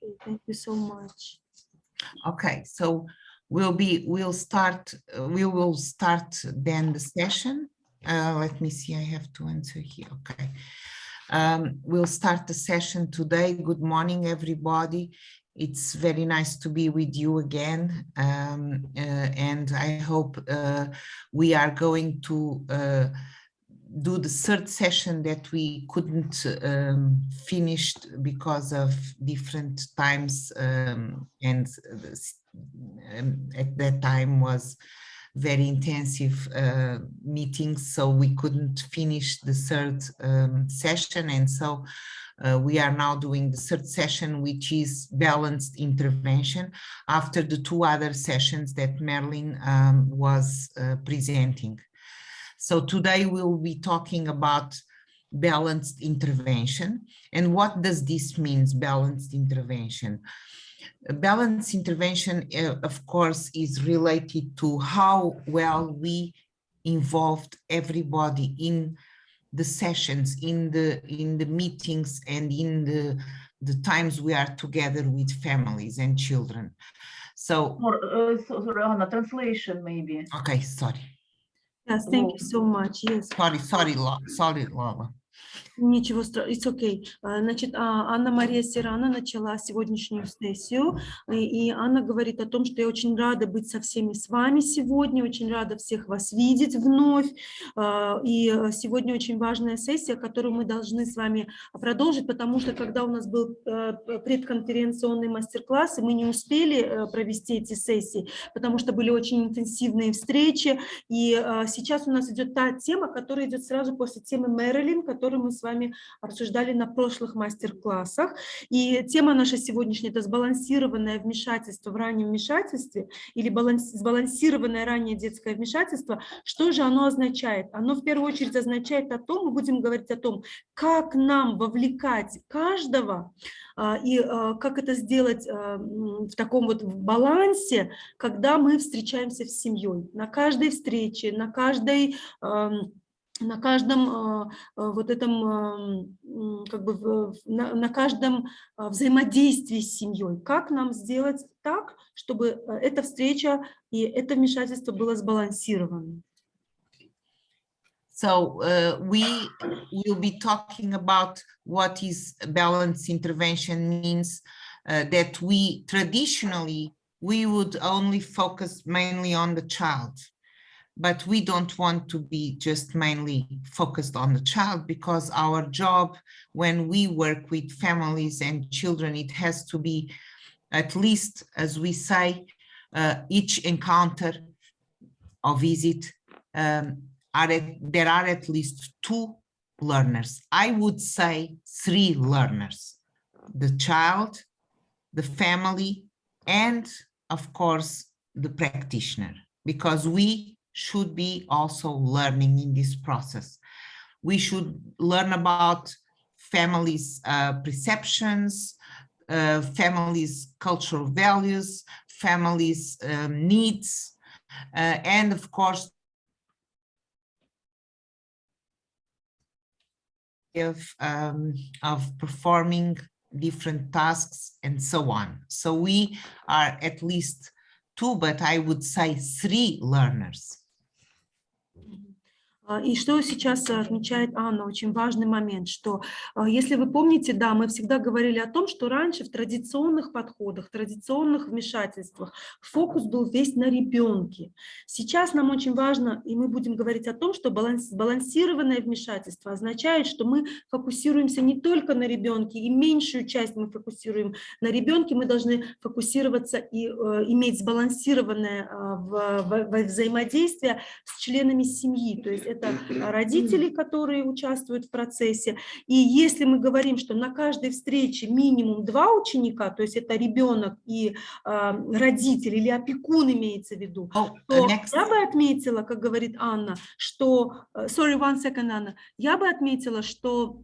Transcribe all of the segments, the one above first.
Okay, thank you so much. Okay, so we will start then the session. Let me see, I have to answer here. Okay. We'll start the session today. Good morning, everybody. It's very nice to be with you again. And I hope we are going to do the third session that we couldn't finish because of different times, and at that time was very intensive meetings, so we couldn't finish the third session, and so we are now doing the third session, which is balanced intervention, after the two other sessions that Merlin was presenting. So today we'll be talking about balanced intervention. And what does this mean, balanced intervention? Balanced intervention, of course, is related to how well we involved everybody in the sessions, in the meetings, and in the times we are together with families and children. So, sorry, Anna, translation maybe. Okay, sorry. Yes, thank you so much. Yes. Sorry, Lola. Ничего страшного, it's okay. Значит, Анна-Мария Сирана начала сегодняшнюю сессию, и Анна говорит о том, что я очень рада быть со всеми с вами сегодня, очень рада всех вас видеть вновь, и сегодня очень важная сессия, которую мы должны с вами продолжить, потому что когда у нас был предконференционный мастер-класс, мы не успели провести эти сессии, потому что были очень интенсивные встречи, и сейчас у нас идет та тема, которая идет сразу после темы Мэрилин, которую мы с вами обсуждали на прошлых мастер-классах. И тема наша сегодняшняя – это сбалансированное вмешательство в раннем вмешательстве или сбалансированное раннее детское вмешательство. Что же оно означает? Оно в первую очередь означает о том, мы будем говорить о том, как нам вовлекать каждого и как это сделать в таком вот балансе, когда мы встречаемся с семьей. На каждой встрече, на каждом вот этом, как бы, на каждом взаимодействии с семьей. Как нам сделать так, чтобы эта встреча и это вмешательство было сбалансировано? So we will be talking about what is balanced intervention means, that we traditionally, we would only focus mainly on the child. But we don't want to be just mainly focused on the child, because our job when we work with families and children, it has to be at least, as we say, each encounter or visit, there are at least two learners. I would say three learners: the child, the family, and of course the practitioner, because we should be also learning in this process. We should learn about families' perceptions, families' cultural values, families' needs, and of course, of performing different tasks and so on. So we are at least two, but I would say three learners. И что сейчас отмечает Анна, очень важный момент, что, если вы помните, да, мы всегда говорили о том, что раньше в традиционных подходах, традиционных вмешательствах фокус был весь на ребенке. Сейчас нам очень важно, и мы будем говорить о том, что сбалансированное вмешательство означает, что мы фокусируемся не только на ребенке, и меньшую часть мы фокусируем на ребенке, мы должны фокусироваться и иметь сбалансированное взаимодействие с членами семьи, то есть это родители, которые участвуют в процессе. И если мы говорим, что на каждой встрече минимум 2 ученика, то есть это ребенок и родитель или опекун имеется в виду, то я бы отметила, как говорит Анна, что... Sorry, one second, Анна. Я бы отметила, что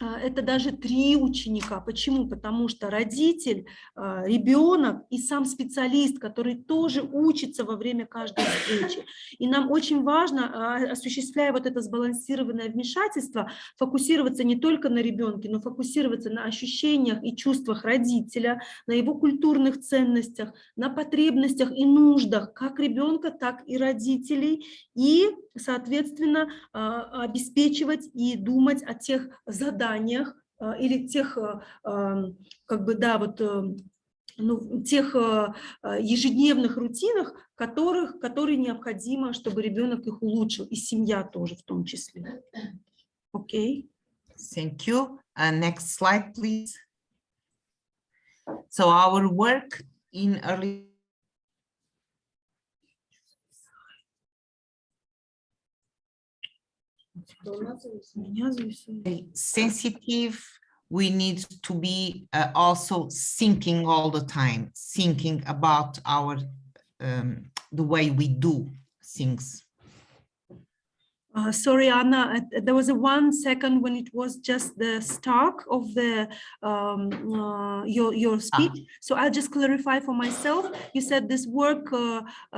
это даже 3 ученика. Почему? Потому что родитель, ребенок и сам специалист, который тоже учится во время каждой встречи. И нам очень важно, осуществляя вот это сбалансированное вмешательство, фокусироваться не только на ребенке, но фокусироваться на ощущениях и чувствах родителя, на его культурных ценностях, на потребностях и нуждах как ребенка, так и родителей, и, соответственно, обеспечивать и думать о тех заданиях или тех, как бы, да, вот, ну, тех ежедневных рутинах, которые необходимо, чтобы ребенок их улучшил, и семья тоже в том числе. Окей. Thank you. Next slide, please. So our work in early sensitive, we need to be also thinking all the time, thinking about our the way we do things. Sorry, Anna, there was a 1 second when it was just the start of the your speech. So I'll just clarify for myself. You said this work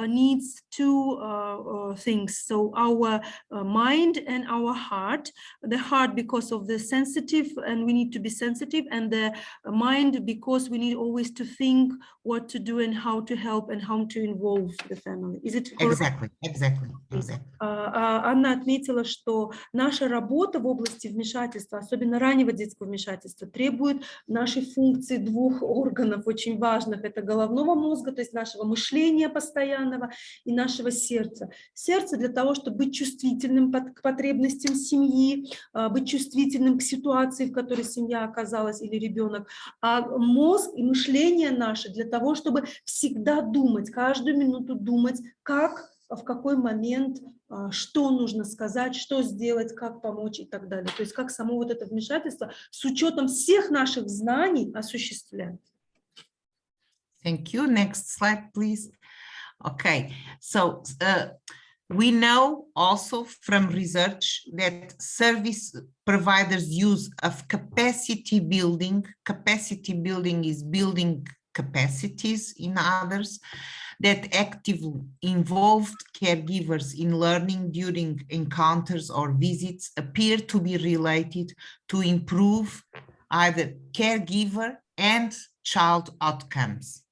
needs 2 things. So our mind and our heart. The heart because of the sensitive, and we need to be sensitive, and the mind because we need always to think what to do and how to help and how to involve the family. Is it correct? Exactly. Анна отметила, что наша работа в области вмешательства, особенно раннего детского вмешательства, требует нашей функции 2 органов очень важных. Это головного мозга, то есть нашего мышления постоянного, и нашего сердца. Сердце для того, чтобы быть чувствительным к потребностям семьи, быть чувствительным к ситуации, в которой семья оказалась или ребенок. А мозг и мышление наше для того, чтобы всегда думать, каждую минуту думать, как, в какой момент, что нужно сказать, что сделать, как помочь и так далее. То есть как само вот это вмешательство с учетом всех наших знаний осуществлять. Thank you. Next slide, please. Okay, so we know also from research that service providers use of capacity building. Capacity building is building capacities in others, that actively involved caregivers in learning during encounters or visits appear to be related to improve either caregiver and child outcomes.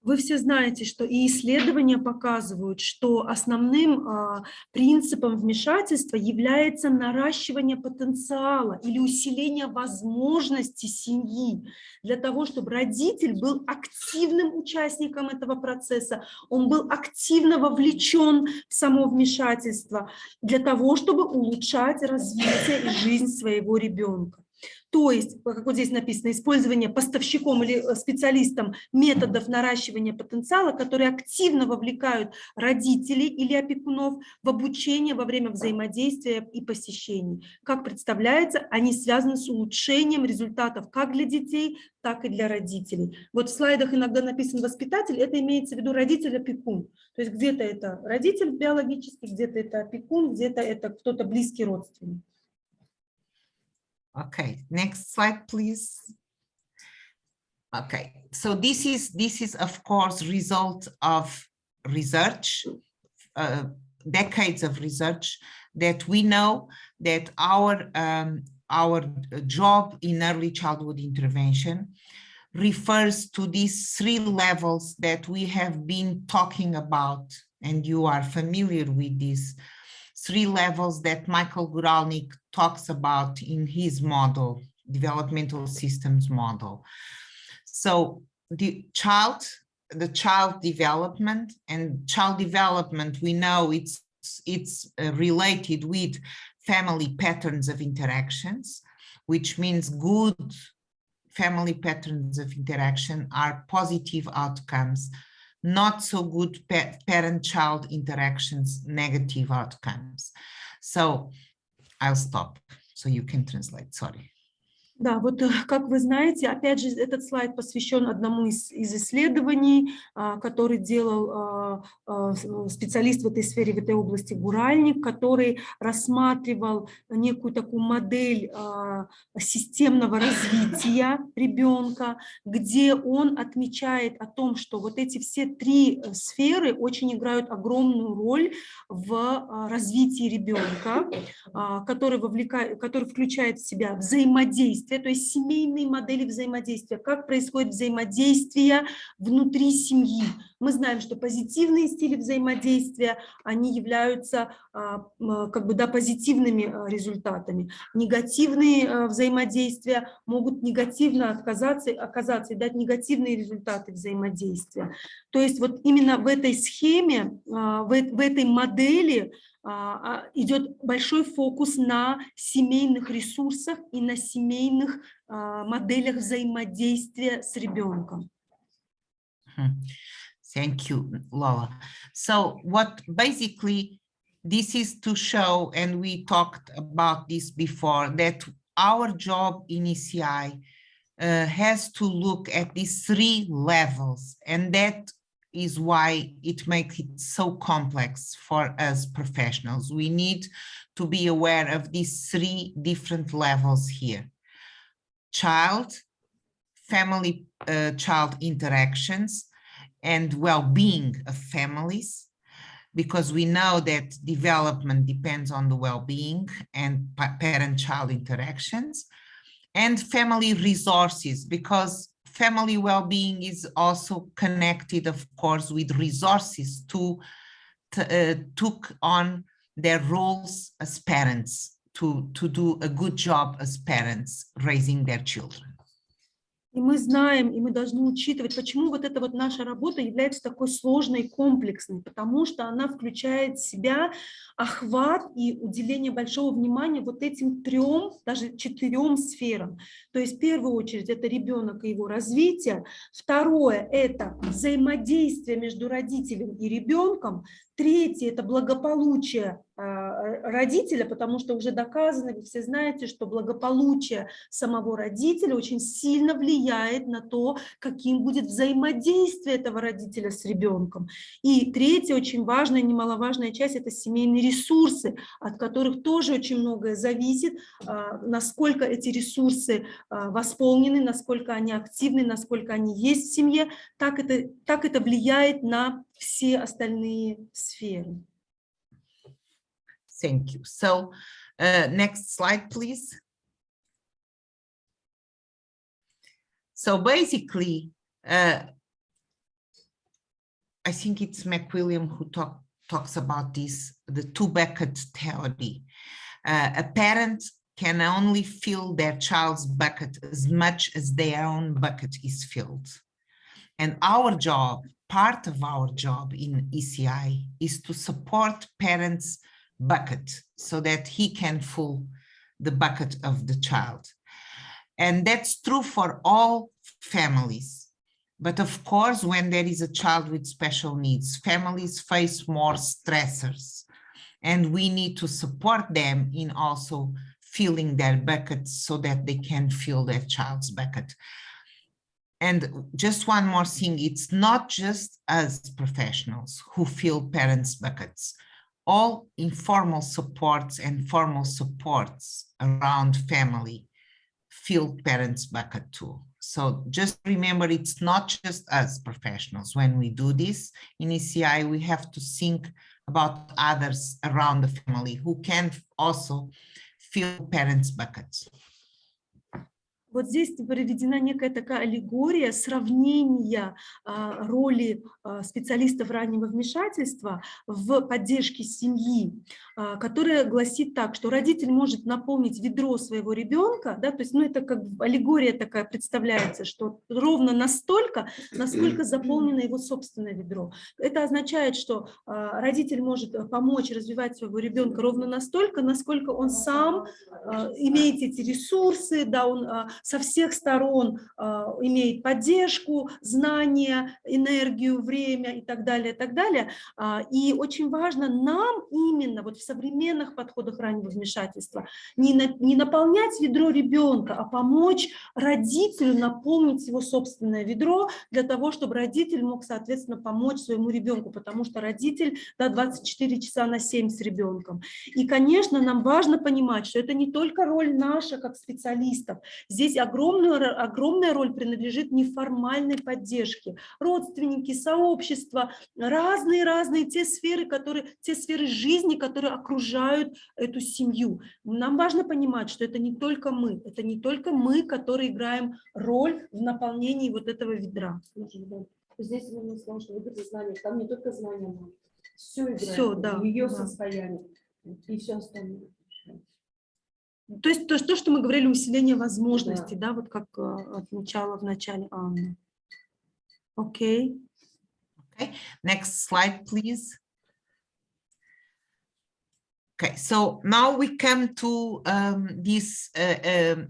Вы все знаете, что и исследования показывают, что основным принципом вмешательства является наращивание потенциала или усиление возможностей семьи для того, чтобы родитель был активным участником этого процесса, он был активно вовлечен в само вмешательство для того, чтобы улучшать развитие и жизнь своего ребенка. То есть, как вот здесь написано, использование поставщиком или специалистом методов наращивания потенциала, которые активно вовлекают родителей или опекунов в обучение во время взаимодействия и посещений. Как представляется, они связаны с улучшением результатов как для детей, так и для родителей. Вот в слайдах иногда написан воспитатель, это имеется в виду родитель-опекун. То есть где-то это родитель биологический, где-то это опекун, где-то это кто-то близкий родственник. Okay, next slide, please. Okay, so this is of course result of research, decades of research, that we know that our job in early childhood intervention refers to these 3 levels that we have been talking about, and you are familiar with these 3 levels that Michael Guralnik talks about in his model, developmental systems model. So the child development, and child development, we know it's related with family patterns of interactions, which means good family patterns of interaction are positive outcomes. Not so good parent-child interactions, negative outcomes. So I'll stop so you can translate, sorry. Да, вот как вы знаете, опять же, этот слайд посвящен одному из исследований, который делал специалист в этой сфере, в этой области Гуральник, который рассматривал некую такую модель системного развития ребенка, где он отмечает о том, что вот эти все три сферы очень играют огромную роль в развитии ребенка, который включает в себя взаимодействие, то есть семейные модели взаимодействия, как происходит взаимодействие внутри семьи. Мы знаем, что позитивные стили взаимодействия, они являются как бы, да, позитивными результатами. Негативные взаимодействия могут негативно оказаться и дать негативные результаты взаимодействия. То есть вот именно в этой схеме, в этой модели идет большой фокус на семейных ресурсах и на семейных моделях взаимодействия с ребенком. Thank you, Lola. So what basically this is to show, and we talked about this before, that our job in ECI has to look at these three levels, and that is why it makes it so complex for us professionals. We need to be aware of these three different levels here. Child, family, child interactions, and well-being of families, because we know that development depends on the well-being and parent-child interactions, and family resources, because family well-being is also connected, of course, with resources to took on their roles as parents, to do a good job as parents, raising their children. И мы знаем, и мы должны учитывать, почему вот эта вот наша работа является такой сложной и комплексной, потому что она включает в себя охват и уделение большого внимания вот этим трем, даже четырем сферам. То есть в первую очередь это ребенок и его развитие, второе – это взаимодействие между родителем и ребенком, третье – это благополучие родителя, потому что уже доказано, вы все знаете, что благополучие самого родителя очень сильно влияет на то, каким будет взаимодействие этого родителя с ребенком. И третья, очень важная, немаловажная часть – это семейные ресурсы, от которых тоже очень многое зависит, насколько эти ресурсы восполнены, насколько они активны, насколько они есть в семье, так это влияет на все остальные сферы. Thank you. So next slide, please. So basically, I think it's McWilliam who talks about this, the two-bucket theory. A parent can only fill their child's bucket as much as their own bucket is filled. And our job, part of our job in ECI, is to support parents' bucket so that he can fill the bucket of the child. And that's true for all families. But of course, when there is a child with special needs, families face more stressors, and we need to support them in also filling their buckets so that they can fill their child's bucket. And just one more thing, it's not just us professionals who fill parents' buckets. All informal supports and formal supports around family fill parents' bucket too. So just remember, it's not just us professionals. When we do this in ECI, we have to think about others around the family who can also fill parents' buckets. Вот здесь приведена некая такая аллегория сравнения роли специалистов раннего вмешательства в поддержке семьи, которая гласит так, что родитель может наполнить ведро своего ребенка, да, то есть, ну, это как аллегория такая представляется, что ровно настолько, насколько заполнено его собственное ведро. Это означает, что родитель может помочь развивать своего ребенка ровно настолько, насколько он сам имеет эти ресурсы, да, он со всех сторон имеет поддержку, знания, энергию, время и так далее, и так далее. И очень важно нам именно вот в современных подходах раннего вмешательства не наполнять ведро ребенка, а помочь родителю наполнить его собственное ведро для того, чтобы родитель мог, соответственно, помочь своему ребенку, потому что родитель 24 часа на 7 с ребенком. И, конечно, нам важно понимать, что это не только роль наша как специалистов. Здесь огромная роль принадлежит неформальной поддержке. Родственники, сообщества, разные те сферы жизни, которые окружают эту семью. Нам важно понимать, что это не только мы, которые играем роль в наполнении вот этого ведра. Здесь мы сказали, что выбрать знания, там не только знания, но все играет, все, да, ее да. состояние и все остальное. То есть то, что мы говорили, усиление возможностей, да, вот как отмечала в начале Анна. Окей. Okay, next slide, please. Okay, so now we come to these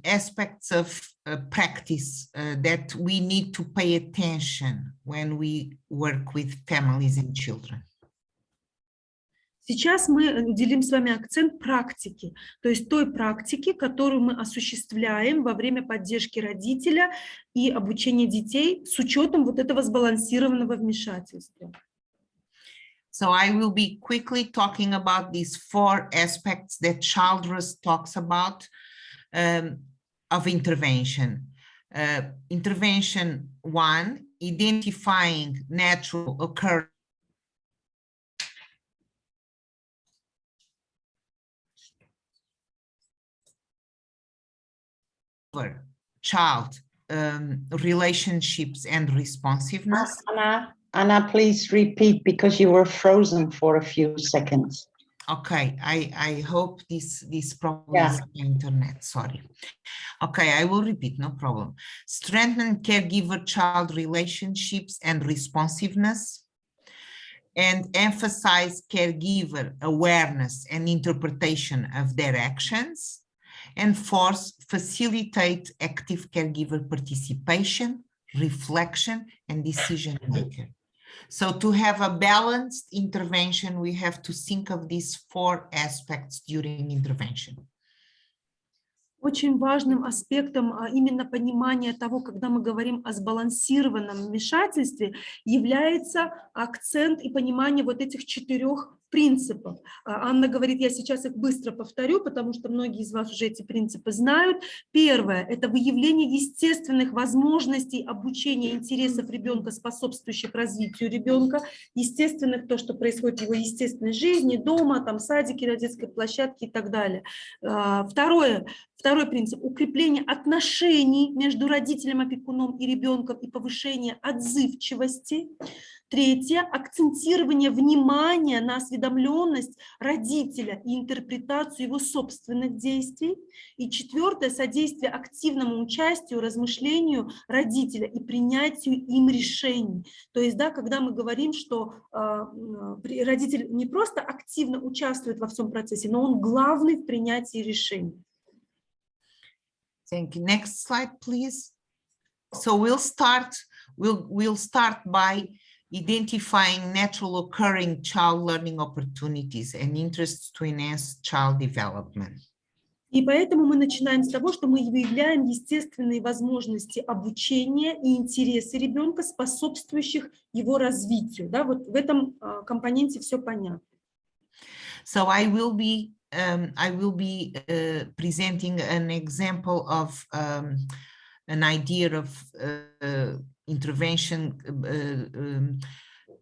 aspects of practice that we need to pay attention when we work with families and children. Сейчас мы уделим с вами акцент практике, то есть той практики, которую мы осуществляем во время поддержки родителя и обучения детей с учетом вот этого сбалансированного вмешательства. So I will be quickly talking about these 4 aspects that Childress talks about of intervention. Intervention 1, identifying natural occurrence. Child relationships and responsiveness. Anna, please repeat because you were frozen for a few seconds. Okay, I hope this problem is the internet, sorry. Okay, I will repeat, no problem. Strengthen caregiver-child relationships and responsiveness, and emphasize caregiver awareness and interpretation of their actions, and facilitate active caregiver participation, reflection, and decision making. So to have a balanced intervention, we have to think of these 4 aspects during intervention. Очень важным аспектом именно понимания того, когда мы говорим о сбалансированном вмешательстве, является акцент и понимание вот этих 4 принципов. Анна говорит, я сейчас их быстро повторю, потому что многие из вас уже эти принципы знают. Первое – это выявление естественных возможностей обучения интересов ребенка, способствующих развитию ребенка, естественных, то, что происходит в его естественной жизни, дома, там, садике, на детской площадке и так далее. Второй принцип – укрепление отношений между родителем, опекуном и ребенком и повышение отзывчивости. Третье – акцентирование внимания на осведомленность родителя и интерпретацию его собственных действий. И четвертое – содействие активному участию, размышлению родителя и принятию им решений. То есть, да, когда мы говорим, что родитель не просто активно участвует во всем процессе, но он главный в принятии решений. Thank you. Next slide, please. So we'll start by identifying natural occurring child learning opportunities and interests to enhance child development. И поэтому мы начинаем с того, что мы выявляем естественные возможности обучения и интересы ребенка, способствующих его развитию. Да, вот в этом компоненте все понятно. So I will be presenting an example of an idea of intervention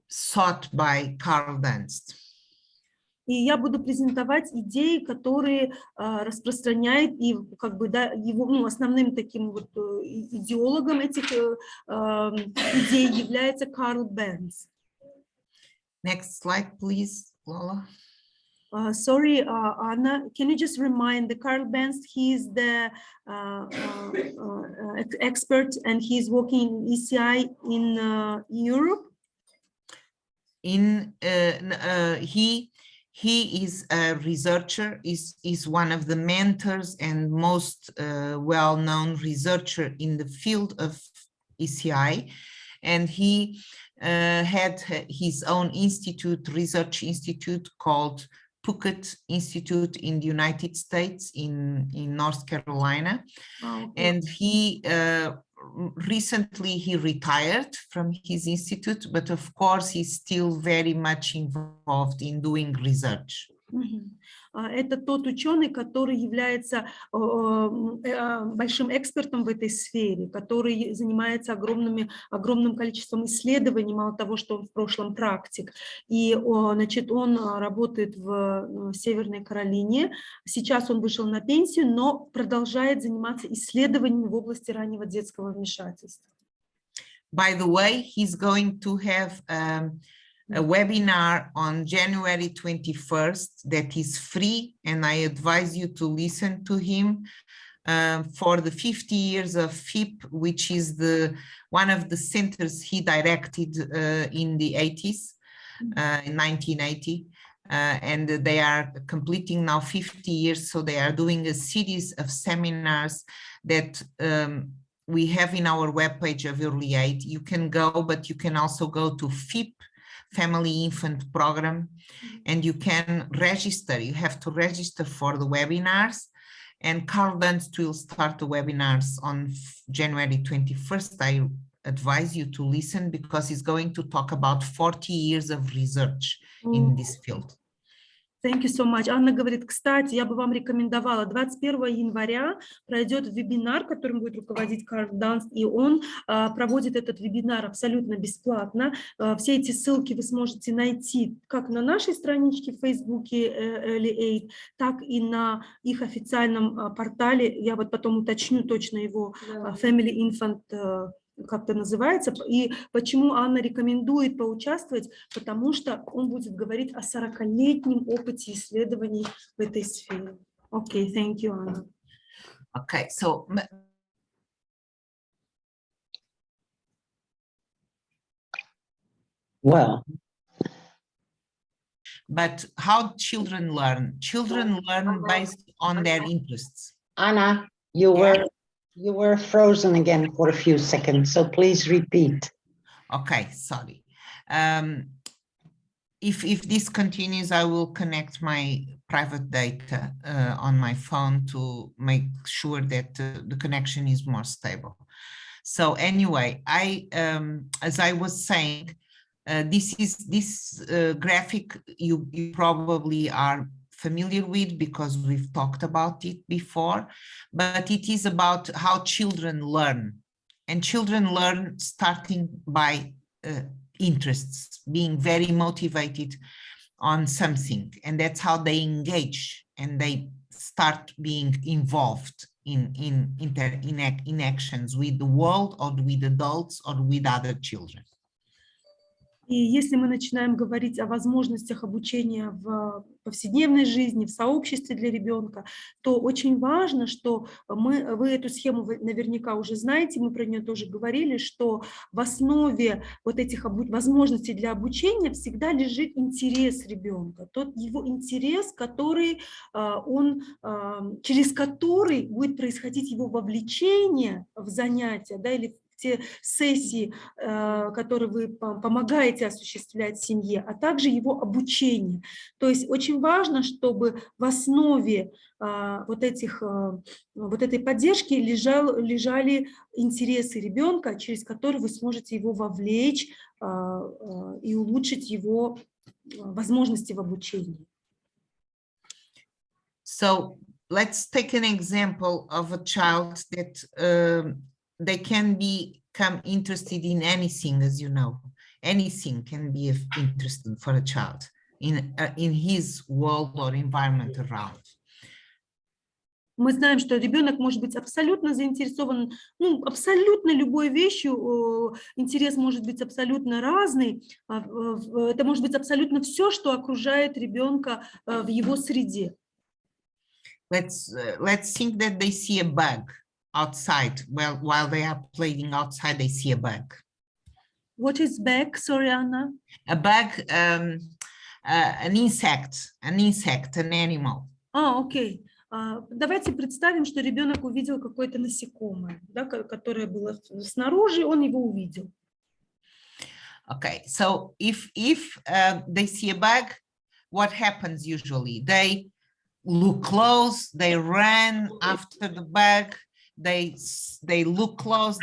sought by Carl Dunst. И я буду презентовать идеи, которые распространяет и как бы, да, его основным таким вот идеологом этих идей является Карл Бернс. Next slide, please, Lola. Sorry, Anna, can you just remind the Carl Benz, he is the expert and he is working in ECI in Europe? He is a researcher, is one of the mentors and most well-known researcher in the field of ECI. And he had his own institute, research institute called Puckett Institute in the United States in North Carolina. Okay. And he recently he retired from his institute, but of course he's still very much involved in doing research. Это тот ученый, который является большим экспертом в этой сфере, который занимается огромным количеством исследований, мало того, что он в прошлом практик. И значит, он работает в Северной Каролине. Сейчас он вышел на пенсию, но продолжает заниматься исследованиями в области раннего детского вмешательства. By the way, he's going to have a webinar on January 21st that is free, and I advise you to listen to him for the 50 years of FIP, which is one of the centers he directed in the 80s, in 1980. And they are completing now 50 years, so they are doing a series of seminars that we have in our webpage of Early Aid. You can go, but you can also go to FIP, Family Infant Program, and you can register. You have to register for the webinars, and Carl Dunst will start the webinars on January 21st. I advise you to listen because he's going to talk about 40 years of research in this field. Thank you so much. Анна говорит, кстати, я бы вам рекомендовала, 21 января пройдет вебинар, которым будет руководить Карл Данст, и он проводит этот вебинар абсолютно бесплатно. Все эти ссылки вы сможете найти как на нашей страничке в Фейсбуке Early Aid, так и на их официальном портале. Я вот потом уточню точно его Family Infant, как-то называется, и почему Анна рекомендует поучаствовать, потому что он будет говорить о 40-летнем опыте исследований в этой сфере. Okay, thank you, Anna. Okay, so Well, but how children learn? Children learn based on their interests. Anna, you were frozen again for a few seconds, so please repeat. Okay, sorry. If this continues, I will connect my private data on my phone to make sure that the connection is more stable. So anyway, as I was saying, this graphic you probably are familiar with because we've talked about it before, but it is about how children learn, and children learn starting by interests, being very motivated on something, and that's how they engage and they start being involved in actions with the world or with adults or with other children. И если мы начинаем говорить о возможностях обучения в повседневной жизни, в сообществе для ребенка, то очень важно, что вы эту схему наверняка уже знаете, мы про нее тоже говорили, что в основе вот этих возможностей для обучения всегда лежит интерес ребенка, тот его интерес, через который будет происходить его вовлечение в занятия, да, или те сессии, которые вы помогаете осуществлять в семье, а также его обучение. То есть очень важно, чтобы в основе вот этой поддержки лежали интересы ребенка, через которые вы сможете его вовлечь и улучшить его возможности в обучении. So let's take an example of a child that they can become interested in anything, as you know. Anything can be interesting for a child in his world or environment around. Мы знаем, что ребенок может быть абсолютно заинтересован, абсолютно любой вещью, интерес может быть абсолютно разный, это может быть абсолютно все, что окружает ребенка в его среде. Let's think that they see a bug outside. Well, while they are playing outside, they see a bug. What is bug? Sorry, Anna. A bug, an insect, an animal. Окей. Давайте представим, что ребенок увидел какое-то насекомое, да, которое было снаружи, он его увидел. Okay, so if they see a bug, what happens usually? They look close, they run after the bug, they look close,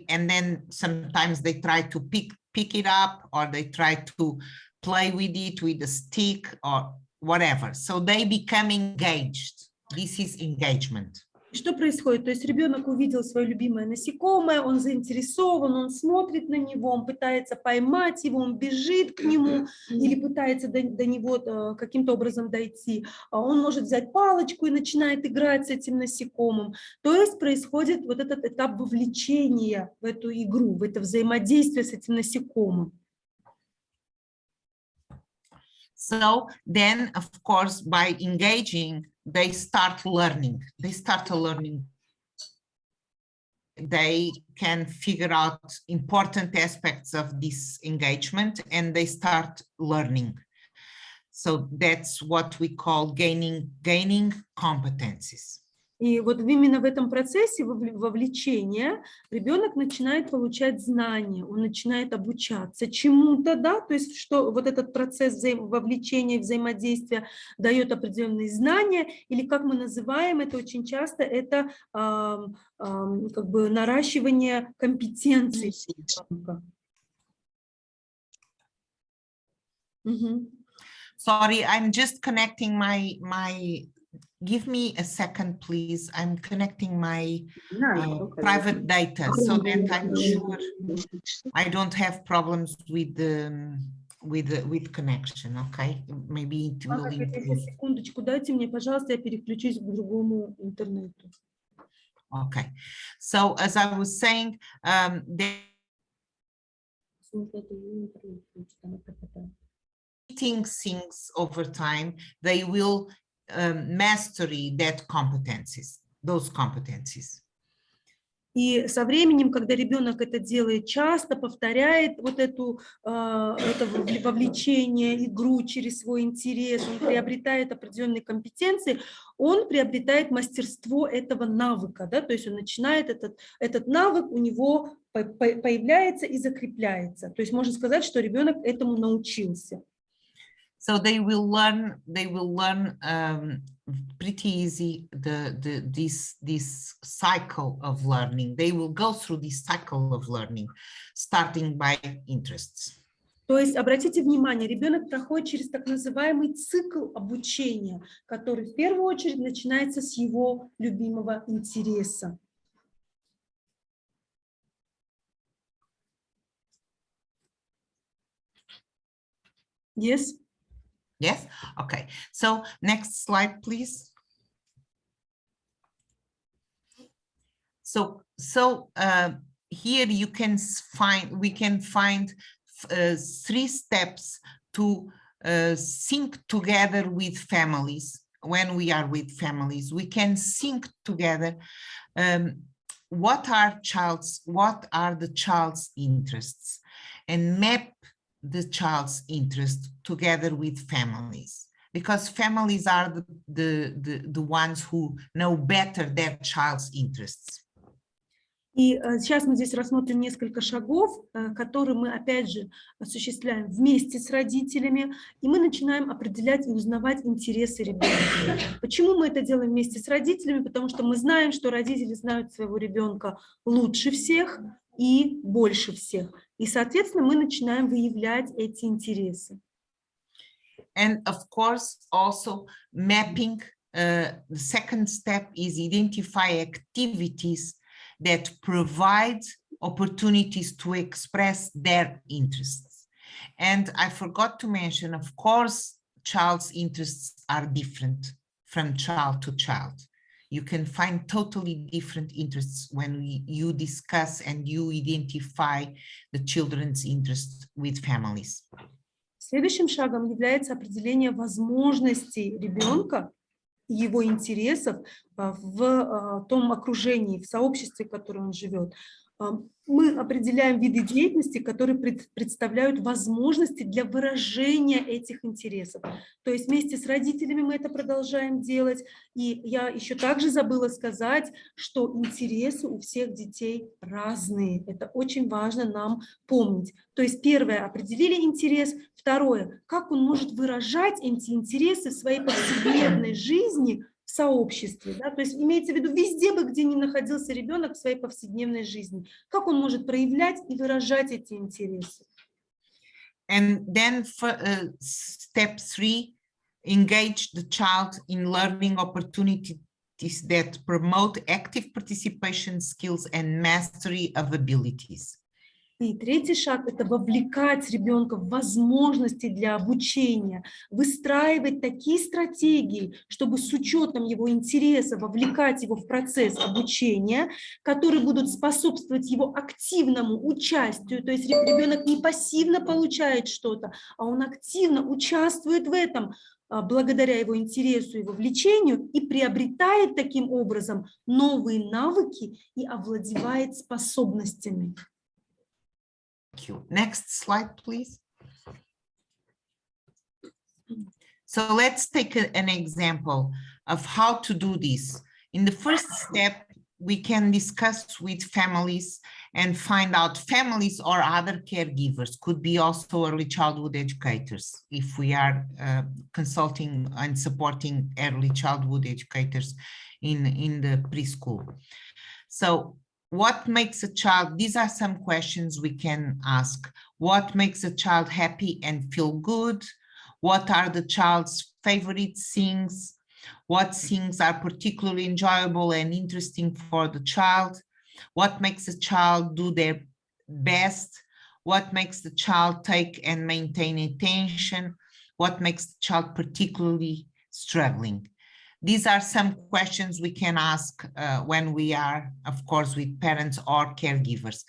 and then sometimes they try to pick it up, or they try to play with it with a stick or whatever. So they become engaged. This is engagement. Что происходит? То есть ребенок увидел свое любимое насекомое, он заинтересован, он смотрит на него, он пытается поймать его, он бежит к нему или пытается до него каким-то образом дойти. Он может взять палочку и начинает играть с этим насекомым. То есть происходит вот этот этап вовлечения в эту игру, в это взаимодействие с этим насекомым. So then, of course, by engaging, they start learning. They can figure out important aspects of this engagement, and they start learning. So that's what we call gaining competencies. И вот именно в этом процессе вовлечения ребенок начинает получать знания, он начинает обучаться чему-то, да, то есть что вот этот процесс вовлечения, взаимодействия дает определенные знания, или как мы называем это очень часто, это как бы наращивание компетенций. Sorry, I'm just connecting my give me a second, please. I'm connecting my private data so that I'm sure I don't have problems with connection. Okay, maybe it will improve. Секундочку, дайте мне, пожалуйста, я переключусь к другому интернету. Okay, so as I was saying, things over time, they will mastery those competencies. И со временем, когда ребенок это делает часто, повторяет вот это вовлечение, игру через свой интерес, он приобретает определенные компетенции, он приобретает мастерство этого навыка, да, то есть он начинает этот навык у него появляется и закрепляется. То есть можно сказать, что ребенок этому научился. So they will learn pretty easy this cycle of learning. They will go through this cycle of learning, starting by interests. То есть, обратите внимание, ребенок проходит через так называемый цикл обучения, который в первую очередь начинается с его любимого интереса. Yes? Yes. Okay. So next slide, please. So here we can find 3 steps to sync together with families. When we are with families, we can sync together what are the child's interests, and map the child's interest together with families, because families are the ones who know better their child's interests. И сейчас мы здесь рассмотрим несколько шагов, которые мы, опять же, осуществляем вместе с родителями, и мы начинаем определять и узнавать интересы ребенка. Почему мы это делаем вместе с родителями? Потому что мы знаем, что родители знают своего ребенка лучше всех и больше всех. И, соответственно, мы начинаем выявлять эти интересы. And of course, also mapping, the second step is identify activities that provide opportunities to express their interests. And I forgot to mention, of course, child's interests are different from child to child. You can find totally different interests when you discuss and you identify the children's interests with families. Следующим шагом является определение возможностей ребенка, его интересов в том окружении, в сообществе, в котором он живет. Мы определяем виды деятельности, которые представляют возможности для выражения этих интересов. То есть вместе с родителями мы это продолжаем делать. И я еще также забыла сказать, что интересы у всех детей разные. Это очень важно нам помнить. То есть первое, определили интерес. Второе, как он может выражать эти интересы в своей повседневной жизни, в сообществе, да? То есть имеется в виду везде бы, где ни находился ребенок в своей повседневной жизни, как он может проявлять и выражать эти интересы. And then for, step 3, engage the child in learning opportunities that promote active participation skills and mastery of abilities. И третий шаг – это вовлекать ребенка в возможности для обучения, выстраивать такие стратегии, чтобы с учетом его интереса вовлекать его в процесс обучения, которые будут способствовать его активному участию. То есть ребенок не пассивно получает что-то, а он активно участвует в этом, благодаря его интересу и вовлечению, и приобретает таким образом новые навыки и овладевает способностями. Next slide, please. So let's take an example of how to do this. In the first step, we can discuss with families and find out families or other caregivers, could be also early childhood educators, if we are consulting and supporting early childhood educators in the preschool. So what makes a child, these are some questions we can ask. What makes a child happy and feel good? What are the child's favorite things? What things are particularly enjoyable and interesting for the child? What makes a child do their best? What makes the child take and maintain attention? What makes the child particularly struggling? These are some questions we can ask when we are, of course, with parents or caregivers.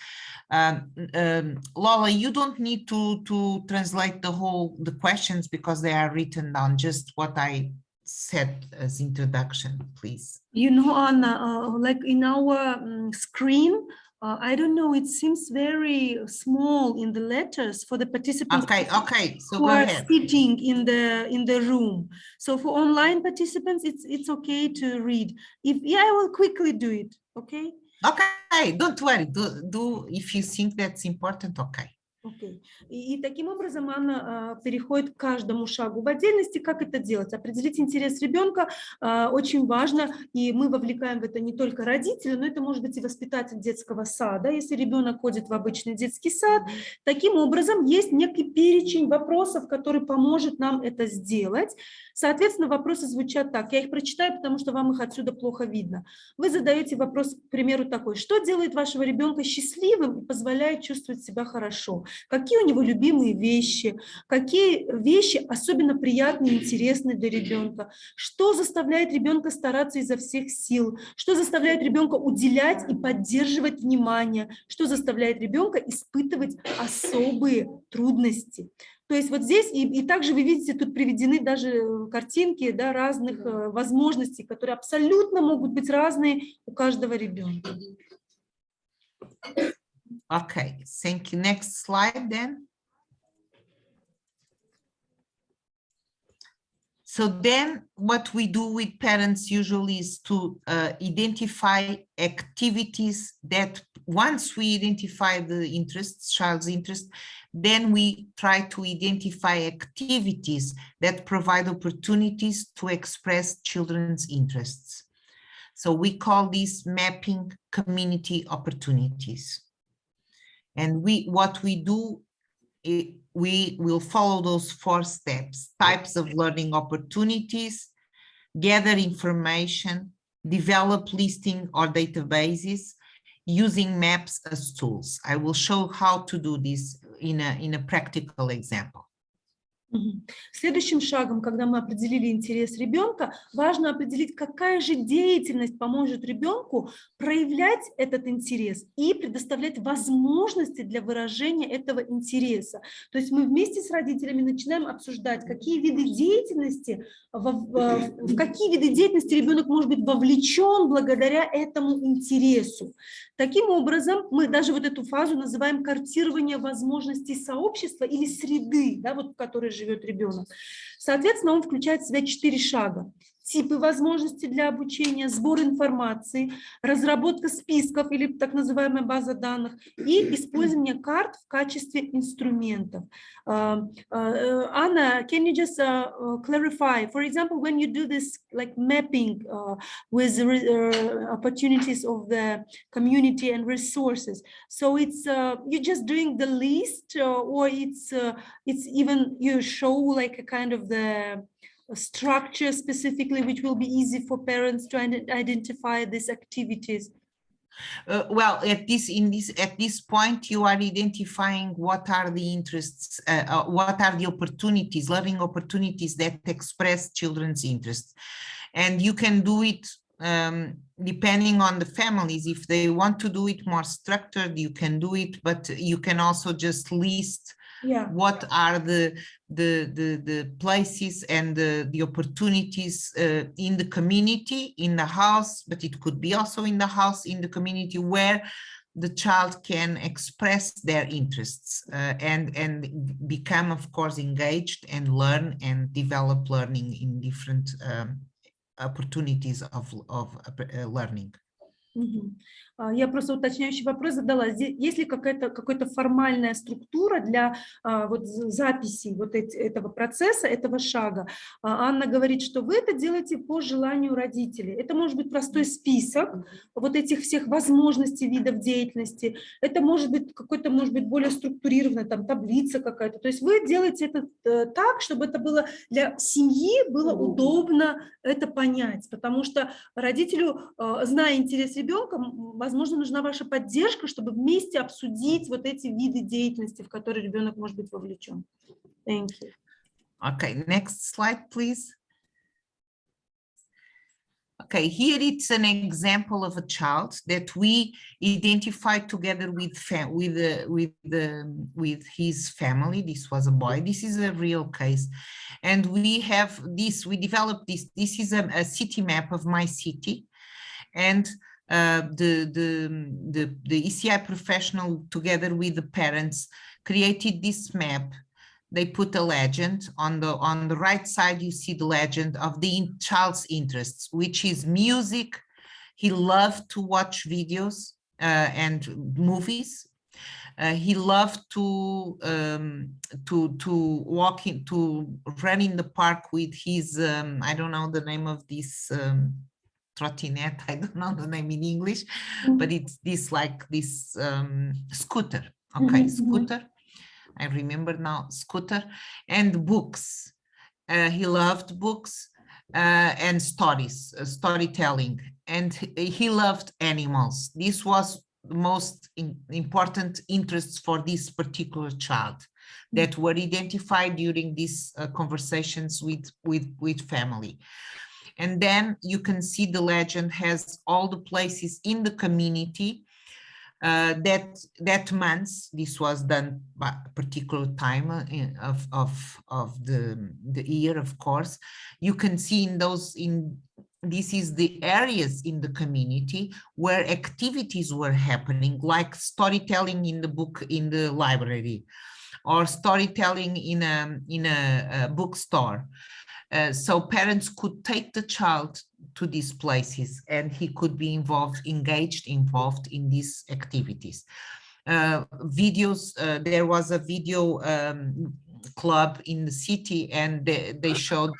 Lola, you don't need to translate the questions because they are written down, just what I said as introduction, please. You know, Anna, like in our screen, I don't know, it seems very small in the letters for the participants. Okay, so who go are ahead. sitting in the room. So for online participants, it's okay to read. I will quickly do it, okay? Okay, don't worry, do if you think that's important, okay. Окей. И таким образом Анна переходит к каждому шагу в отдельности. Как это делать? Определить интерес ребенка очень важно, и мы вовлекаем в это не только родителей, но это может быть и воспитатель детского сада, если ребенок ходит в обычный детский сад. Таким образом, есть некий перечень вопросов, который поможет нам это сделать. Соответственно, вопросы звучат так. Я их прочитаю, потому что вам их отсюда плохо видно. Вы задаете вопрос, к примеру, такой: что делает вашего ребенка счастливым и позволяет чувствовать себя хорошо? Какие у него любимые вещи? Какие вещи особенно приятные и интересные для ребенка? Что заставляет ребенка стараться изо всех сил? Что заставляет ребенка уделять и поддерживать внимание? Что заставляет ребенка испытывать особые трудности? То есть вот здесь, и также вы видите, тут приведены даже картинки, да, разных возможностей, которые абсолютно могут быть разные у каждого ребенка. Okay, thank you. Next slide then. So then what we do with parents usually is to identify activities that once we identify the interests, child's interest, then we try to identify activities that provide opportunities to express children's interests. So we call this mapping community opportunities. And what we do, we will follow those 4 steps: types of learning opportunities, gather information, develop listing or databases, using maps as tools. I will show how to do this in a practical example. Следующим шагом, когда мы определили интерес ребенка, важно определить, какая же деятельность поможет ребенку проявлять этот интерес и предоставлять возможности для выражения этого интереса. То есть мы вместе с родителями начинаем обсуждать, какие виды деятельности, в какие виды деятельности ребенок может быть вовлечен благодаря этому интересу. Таким образом, мы даже вот эту фазу называем картирование возможностей сообщества или среды, да, вот, в которой живет ребенок. Соответственно, он включает в себя 4 шага. Типы возможностей для обучения, сбор информации, разработка списков или так называемая база данных и использование карт в качестве инструментов. Anna, can you just clarify, for example, when you do this like mapping with opportunities of the community and resources, so it's you're just doing the list or it's even you show like a kind of the structure specifically which will be easy for parents to identify these activities? Well, at this point, you are identifying what are the interests, what are the opportunities, learning opportunities that express children's interests, and you can do it depending on the families. If they want to do it more structured, you can do it, but you can also just list what are the places and the opportunities in the community, in the house, but it could be also in the house, in the community, where the child can express their interests and become, of course, engaged and learn and develop learning in different opportunities of learning. Я просто уточняющий вопрос задала. Есть ли какая-то формальная структура для вот записи вот этого процесса, этого шага? Анна говорит, что вы это делаете по желанию родителей. Это может быть простой список вот этих всех возможностей видов деятельности. Это может быть какой-то, может быть, более структурированная там таблица какая-то. То есть вы делаете это так, чтобы это было для семьи было удобно это понять, потому что родителю, зная интерес ребенка, возможно, нужна ваша поддержка, чтобы вместе обсудить вот эти виды деятельности, в которые ребенок может быть вовлечен. Thank you. Okay, next slide, please. Okay, here it's an example of a child that we identified together with his family. This was a boy. This is a real case, and we have this. We developed this. This is a city map of my city, and the ECI professional together with the parents created this map. They put a legend on the right side. You see the legend of the child's interests, which is music. He loved to watch videos and movies. He loved to walk to run in the park with his I don't know the name of this trottinette. I don't know the name in English, but it's this like this scooter. Okay, scooter. I remember now, scooter, and books. He loved books and stories, storytelling, and he loved animals. This was the most important interests for this particular child that were identified during these conversations with family. And then you can see the legend has all the places in the community that month. This was done by a particular time of the year, of course. You can see this is the areas in the community where activities were happening, like storytelling in the book in the library, or storytelling in a bookstore. So parents could take the child to these places and he could be involved in these activities. Videos, there was a video club in the city, and they showed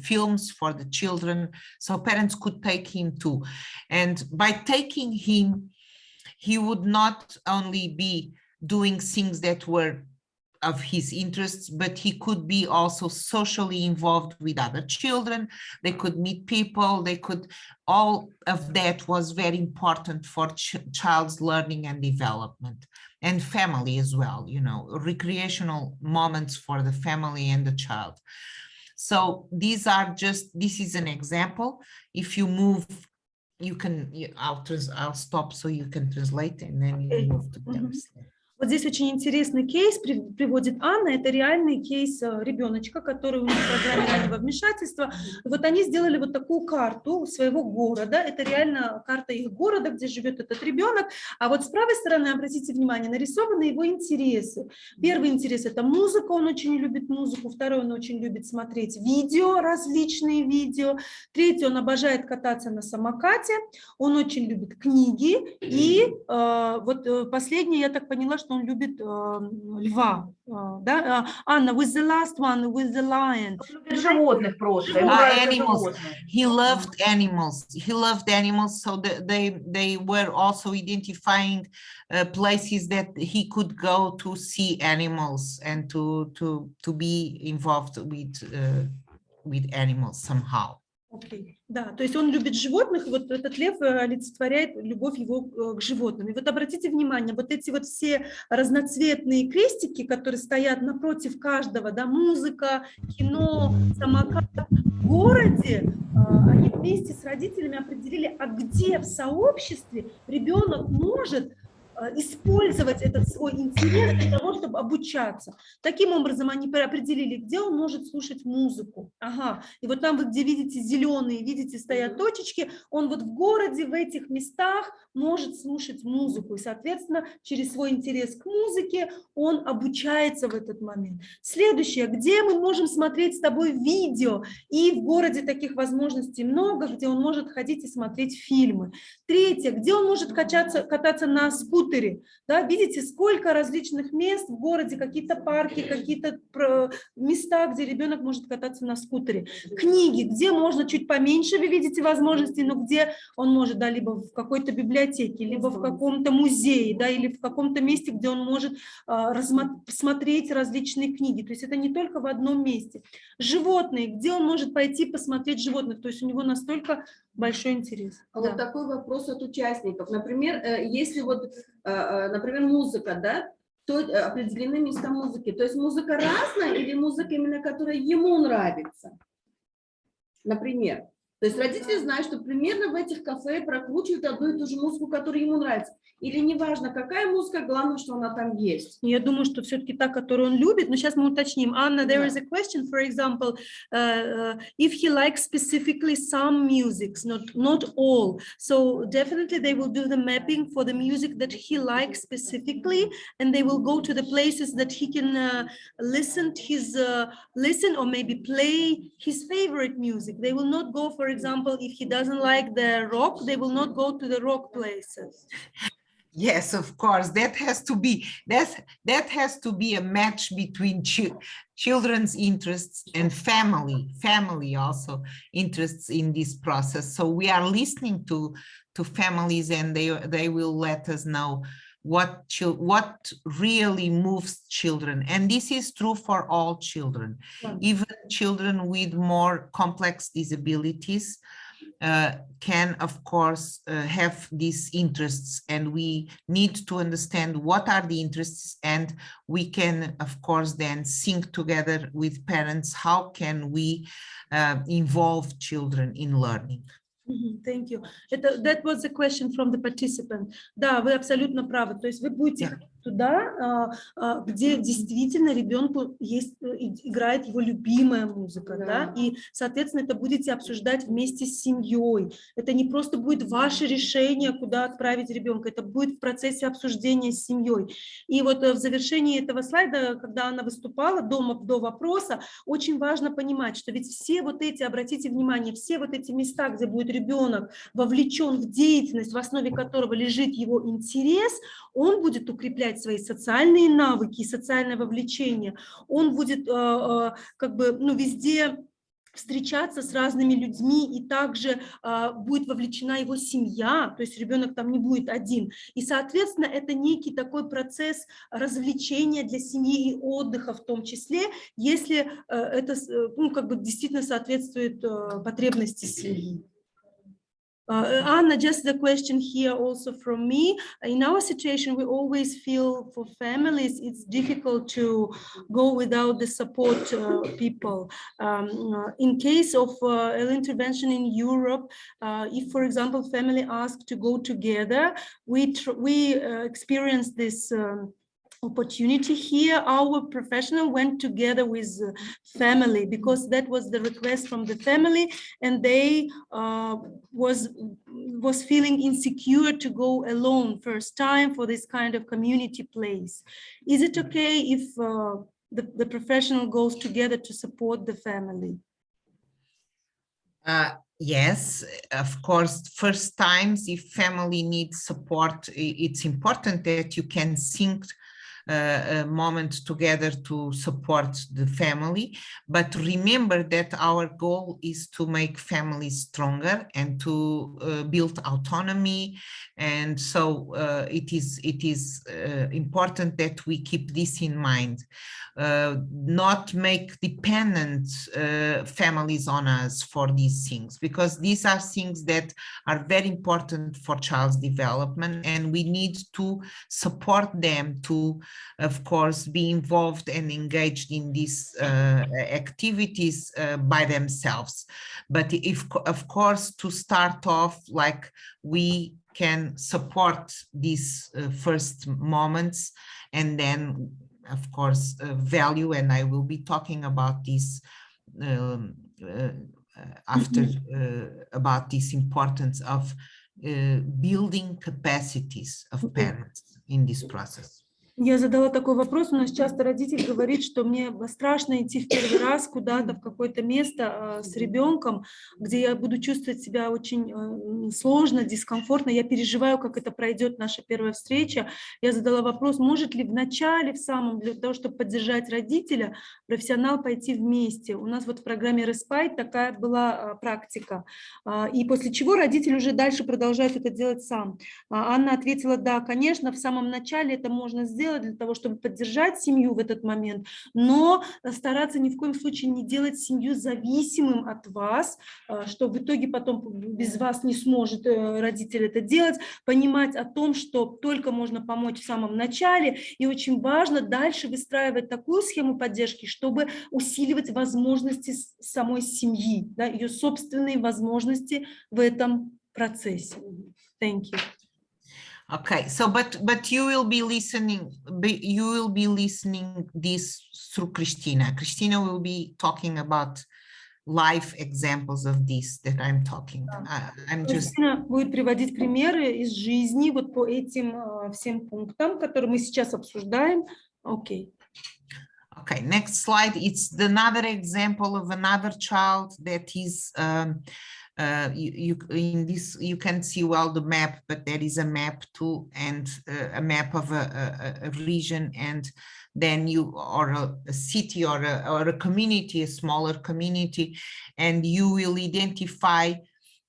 films for the children, so parents could take him too. And by taking him, he would not only be doing things that were of his interests, but he could be also socially involved with other children. They could meet people, all of that was very important for child's learning and development. and family as well, you know, recreational moments for the family and the child. So this is an example. If you move, you can, I'll stop so you can translate, and then you move to the other slide. Вот здесь очень интересный кейс приводит Анна. Это реальный кейс ребеночка, который у них в программе раннего вмешательства. Вот они сделали вот такую карту своего города. Это реально карта их города, где живет этот ребенок. А вот с правой стороны, обратите внимание, нарисованы его интересы. Первый интерес – это музыка, он очень любит музыку. Второй – он очень любит смотреть видео, различные видео. Третий – он обожает кататься на самокате. Он очень любит книги. И вот последний, я так поняла, что он любит льва. Да? Анна, with the last one, with the lion. Животных просто. Animals. He loved animals. He loved animals, so they were also identifying places that he could go to see animals and to be involved with animals somehow. Okay. Да, то есть он любит животных, и вот этот лев олицетворяет любовь его к животным. И вот обратите внимание, вот эти вот все разноцветные крестики, которые стоят напротив каждого, да, музыка, кино, самокат, в городе, они вместе с родителями определили, а где в сообществе ребенок может использовать этот свой интерес для того, чтобы обучаться. Таким образом, они определили, где он может слушать музыку. Ага, и вот там, вы где видите зеленые, видите, стоят точечки, он вот в городе, в этих местах может слушать музыку. И, соответственно, через свой интерес к музыке он обучается в этот момент. Следующее, где мы можем смотреть с тобой видео. И в городе таких возможностей много, где он может ходить и смотреть фильмы. Третье, где он может кататься на скутере. Да, видите, сколько различных мест в городе, какие-то парки, какие-то места, где ребенок может кататься на скутере. Книги, где можно чуть поменьше, вы видите возможности, но где он может, да, либо в какой-то библиотеке, либо в каком-то музее, да, или в каком-то месте, где он может посмотреть различные книги. То есть это не только в одном месте. Животные, где он может пойти посмотреть животных, то есть у него настолько большой интерес. А вот такой вопрос от участников. Например, если вот, например, музыка, да, то определены места музыки. То есть музыка разная или музыка именно, которая ему нравится? Например. То есть родители знают, что примерно в этих кафе прокручивают одну и ту же музыку, которая ему нравится. Или неважно, какая музыка, главное, что она там есть. Я думаю, что все-таки та, которую он любит. Но сейчас мы уточним. Anna, there is a question, for example, if he likes specifically some music, not all. So definitely they will do the mapping for the music that he likes specifically, and they will go to the places that he can listen or maybe play his favorite music. They will not go, for example, if he doesn't like the rock, they will not go to the rock places. Yes, of course. That has to be a match between children's interests and family also interests in this process. So we are listening to families, and they will let us know what really moves children. And this is true for all children, even children with more complex disabilities. Can, of course, have these interests, and we need to understand what are the interests, and we can, of course, then think together with parents, how can we involve children in learning. Thank you. That was a question from the participant. Да, вы абсолютно правы. То есть вы будете туда, где действительно ребенку играет его любимая музыка, да, и, соответственно, это будете обсуждать вместе с семьей. Это не просто будет ваше решение, куда отправить ребенка, это будет в процессе обсуждения с семьей. И вот в завершении этого слайда, когда она выступала до вопроса, очень важно понимать, что ведь все вот эти, обратите внимание, все вот эти места, где будет ребенок вовлечен в деятельность, в основе которого лежит его интерес, он будет укреплять свои социальные навыки и социальное вовлечение, он будет как бы, ну, везде встречаться с разными людьми, и также будет вовлечена его семья, то есть ребенок там не будет один. И, соответственно, это некий такой процесс развлечения для семьи и отдыха в том числе, если это, ну, как бы действительно соответствует потребности семьи. Anna, just the question here also from me. In our situation, we always feel for families, it's difficult to go without the support people. In case of early intervention in Europe, if, for example, family asked to go together, we experienced this opportunity here. Our professional went together with family because that was the request from the family, and they was feeling insecure to go alone first time for this kind of community place. Is it okay if the professional goes together to support the family? Yes, of course, first times if family needs support, it's important that you can sync a moment together to support the family. But remember that our goal is to make families stronger and to build autonomy. And so it is important that we keep this in mind. Not make dependent families on us for these things, because these are things that are very important for child's development, and we need to support them to, of course, be involved and engaged in these activities by themselves. But if, of course, to start off, like, we can support these first moments, and then of course value, and I will be talking about this after, about this importance of building capacities of parents in this process. Я задала такой вопрос, у нас часто родитель говорит, что мне страшно идти в первый раз куда-то, в какое-то место с ребенком, где я буду чувствовать себя очень сложно, дискомфортно, я переживаю, как это пройдет наша первая встреча. Я задала вопрос, может ли в начале, в самом, для того, чтобы поддержать родителя, профессионал пойти вместе. У нас вот в программе Respite такая была практика, и после чего родитель уже дальше продолжает это делать сам. Анна ответила, да, конечно, в самом начале это можно сделать, для того, чтобы поддержать семью в этот момент, но стараться ни в коем случае не делать семью зависимым от вас, что в итоге потом без вас не сможет родитель это делать, понимать о том, что только можно помочь в самом начале, и очень важно дальше выстраивать такую схему поддержки, чтобы усиливать возможности самой семьи, да, ее собственные возможности в этом процессе. Thank you. Okay, so but you will be listening this through Christina. Christina will be talking about life examples of this that I'm talking. I'm just. Кристина будет приводить примеры из жизни вот по этим всем пунктам, которые мы сейчас обсуждаем. Okay. Okay, next slide. It's another example of another child that is. In this you can see well the map, but there is a map too, and a map of a region, and then you, or a city, or a community, a smaller community, and you will identify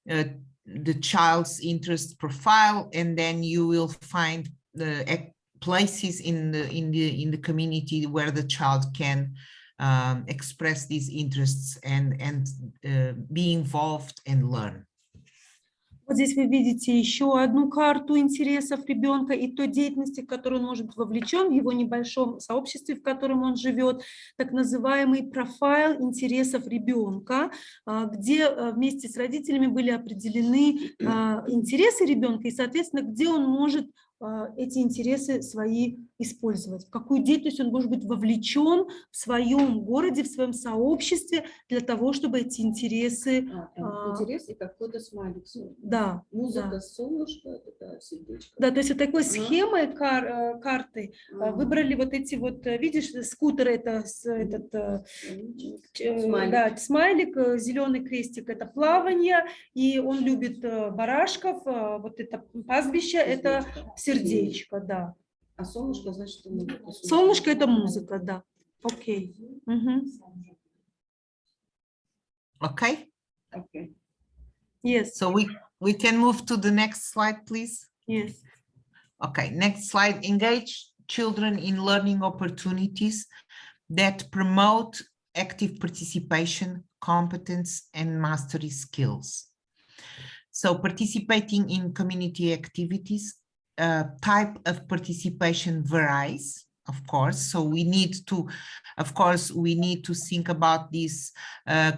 the child's interest profile, and then you will find the places in the community where the child can express these interests and be involved and learn. Вот здесь вы видите еще одну карту интересов ребенка и той деятельности, в которую он может быть вовлечен в его небольшом сообществе, в котором он живет, так называемый профайл интересов ребенка, где вместе с родителями были определены интересы ребенка и, соответственно, где он может эти интересы свои использовать, в какую деятельность он может быть вовлечен в своем городе, в своем сообществе, для того, чтобы эти интересы... Интерес и какой-то смайлик. Да. Музыка, да. солнышко, это сердечко. Да, то есть вот такой схемой карты выбрали вот эти вот, видишь, скутер, это этот смайлик. Да, смайлик, зеленый крестик, это плавание, и он любит барашков, вот это пастбище, это сердечко, да. А солнышко, значит, музыка. Солнышко – это музыка, да. Окей. Okay? Okay. Yes. So we can move to the next slide, please. Yes. Okay, next slide. Engage children in learning opportunities that promote active participation, competence, and mastery skills. So participating in community activities, type of participation varies, of course. So we need to, of course, we need to think about this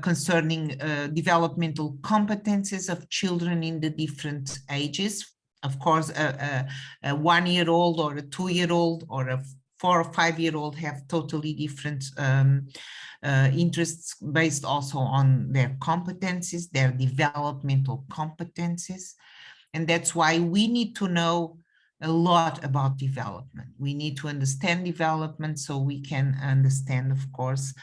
concerning developmental competences of children in the different ages. Of course, a 1-year-old or a 2-year-old or a 4 or 5-year-old have totally different interests based also on their competencies, their developmental competencies. And that's why we need to know a lot about development. We need to understand development so we can understand, of course,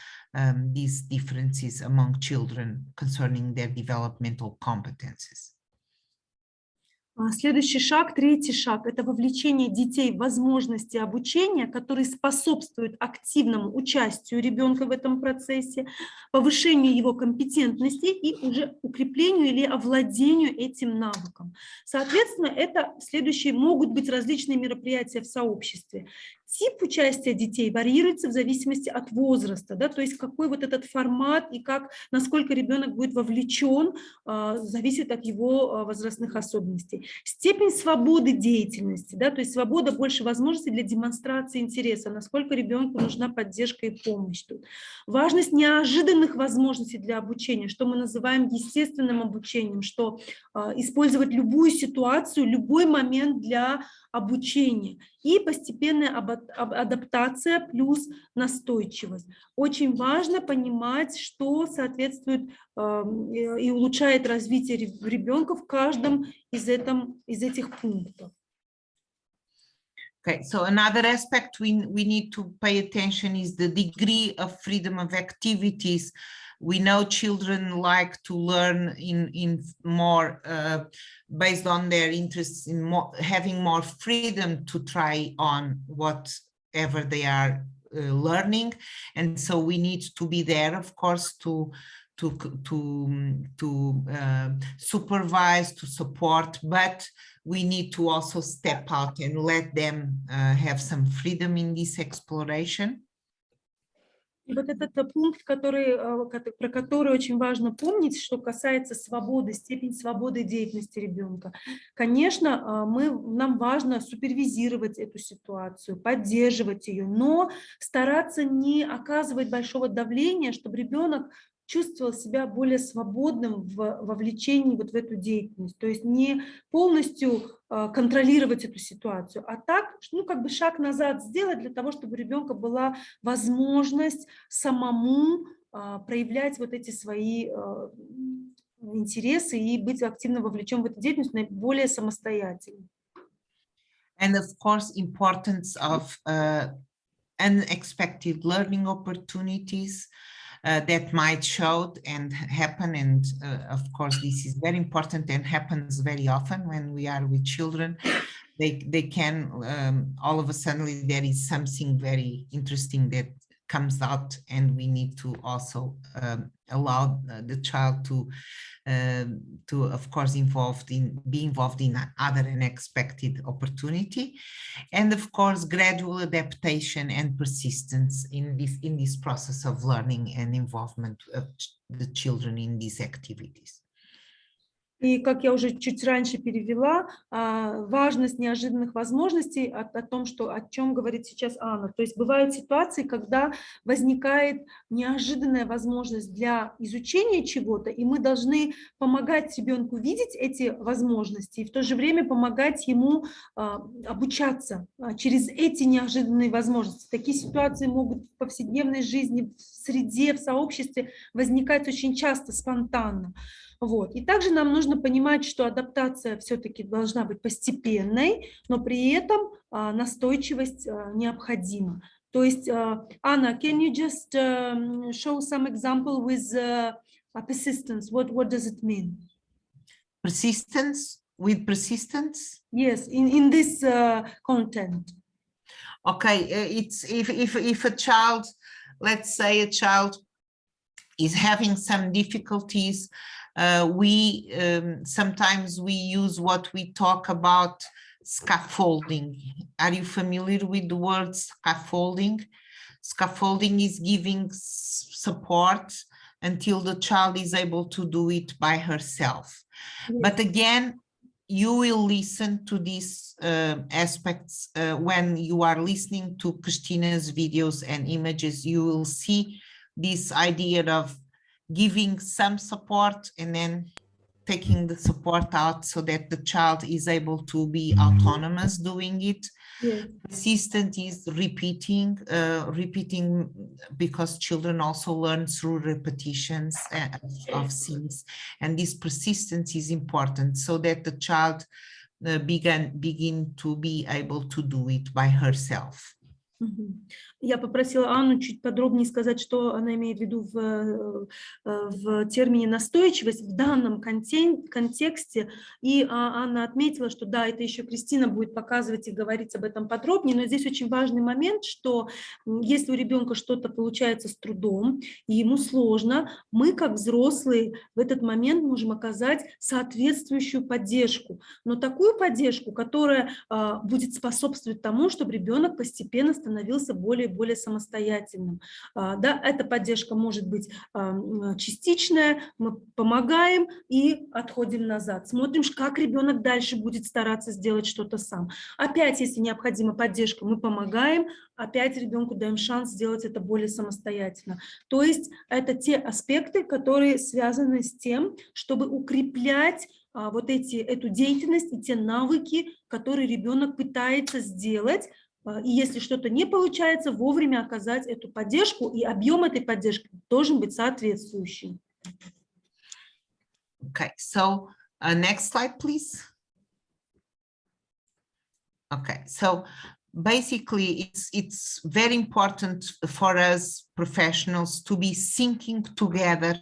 these differences among children concerning their developmental competencies. Следующий шаг, третий шаг, это вовлечение детей в возможности обучения, которые способствуют активному участию ребенка в этом процессе, повышению его компетентности и уже укреплению или овладению этим навыком. Соответственно, это следующие могут быть различные мероприятия в сообществе. Тип участия детей варьируется в зависимости от возраста, да, то есть какой вот этот формат и насколько ребенок будет вовлечен, зависит от его возрастных особенностей. Степень свободы деятельности, да, то есть свобода, больше возможностей для демонстрации интереса, насколько ребенку нужна поддержка и помощь тут. Важность неожиданных возможностей для обучения, что мы называем естественным обучением, что использовать любую ситуацию, любой момент для обучения. И постепенная адаптация плюс настойчивость. Очень важно понимать, что соответствует и улучшает развитие ребенка в каждом из этих пунктов. Okay, so another aspect we need to pay attention is the degree of freedom of activities. We know children like to learn in more based on their interests in having more freedom to try on whatever they are learning, and so we need to be there, of course, to supervise, to support, but we need to also step out and let them have some freedom in this exploration. И вот этот пункт, про который очень важно помнить, что касается свободы, степень свободы деятельности ребенка. Конечно, нам важно супервизировать эту ситуацию, поддерживать ее, но стараться не оказывать большого давления, чтобы ребенок чувствовал себя более свободным в вовлечении вот в эту деятельность. То есть не полностью контролировать эту ситуацию, а так, как бы шаг назад сделать для того, чтобы у ребенка была возможность самому проявлять вот эти свои интересы и быть активно вовлечен в эту деятельность более самостоятельно. And of course, importance of unexpected learning opportunities that might show and happen, and of course this is very important and happens very often when we are with children. They can all of a sudden there is something very interesting that comes out, and we need to also allow the child to of course be involved in other unexpected opportunity, and of course gradual adaptation and persistence in this process of learning and involvement of the children in these activities. И, как я уже чуть раньше перевела, важность неожиданных возможностей, о чем говорит сейчас Анна. То есть бывают ситуации, когда возникает неожиданная возможность для изучения чего-то, и мы должны помогать ребенку видеть эти возможности и в то же время помогать ему обучаться через эти неожиданные возможности. Такие ситуации могут в повседневной жизни, в среде, в сообществе возникать очень часто, спонтанно. Вот. И также нам нужно понимать, что адаптация все-таки должна быть постепенной, но при этом настойчивость необходима. То есть, Anna, can you just show some example with persistence? What does it mean? Persistence? With persistence? Yes, in this content. Okay, it's if a child, let's say a child is having some difficulties, sometimes we use what we talk about scaffolding. Are you familiar with the word scaffolding? Scaffolding is giving support until the child is able to do it by herself. But again, you will listen to these aspects when you are listening to Christina's videos and images. You will see this idea of giving some support and then taking the support out so that the child is able to be autonomous doing it. Yes. Persistent is repeating because children also learn through repetitions of scenes, and this persistence is important so that the child begin to be able to do it by herself. Я попросила Анну чуть подробнее сказать, что она имеет в виду в термине настойчивость в данном контексте. И Анна отметила, что да, это еще Кристина будет показывать и говорить об этом подробнее, но здесь очень важный момент, что если у ребенка что-то получается с трудом, и ему сложно, мы, как взрослые, в этот момент можем оказать соответствующую поддержку. Но такую поддержку, которая будет способствовать тому, чтобы ребенок постепенно становился более самостоятельным. Да, эта поддержка может быть частичная, мы помогаем и отходим назад. Смотрим, как ребенок дальше будет стараться сделать что-то сам. Опять, если необходима поддержка, мы помогаем, опять ребенку даем шанс сделать это более самостоятельно. То есть это те аспекты, которые связаны с тем, чтобы укреплять эту деятельность и те навыки, которые ребенок пытается сделать. И если что-то не получается, вовремя оказать эту поддержку, и объем этой поддержки должен быть соответствующим. Okay, so next slide, please. Okay, so basically it's very important for us professionals to be syncing together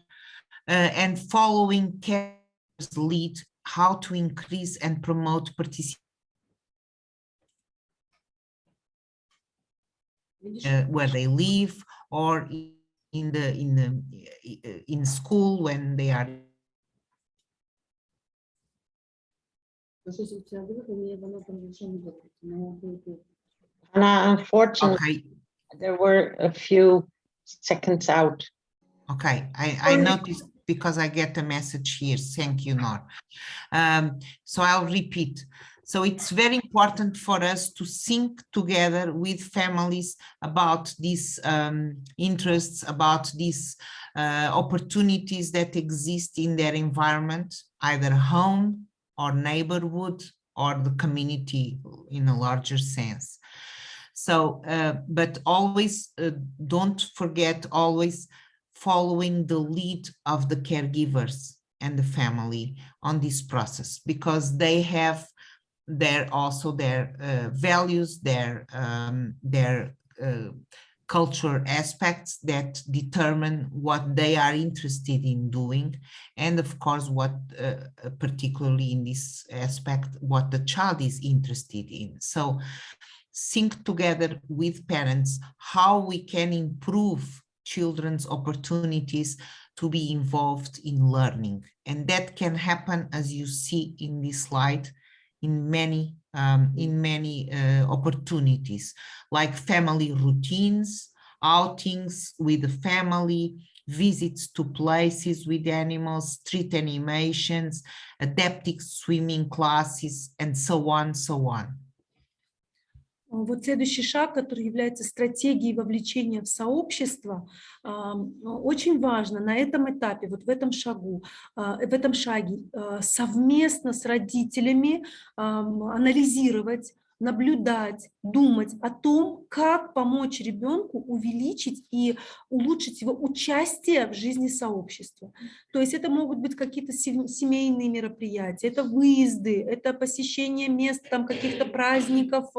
and following care's lead, how to increase and promote participation. Where they live or in school when they are. Unfortunately, there were a few seconds out. Okay, I noticed because I get a message here. Thank you, Nor. So I'll repeat. So it's very important for us to think together with families about these interests, about these opportunities that exist in their environment, either home or neighborhood or the community in a larger sense. So, but always don't forget always following the lead of the caregivers and the family on this process, because they have their values, their culture aspects that determine what they are interested in doing, and of course what particularly in this aspect what the child is interested in. So think together with parents how we can improve children's opportunities to be involved in learning, and that can happen, as you see in this slide, in many opportunities, like family routines, outings with the family, visits to places with animals, street animations, adaptive swimming classes, and so on, so on. Вот следующий шаг, который является стратегией вовлечения в сообщество, очень важно на этом этапе, вот в этом шаге совместно с родителями анализировать, наблюдать, думать о том, как помочь ребенку увеличить и улучшить его участие в жизни сообщества. То есть это могут быть какие-то семейные мероприятия, это выезды, это посещение мест, там, каких-то праздников,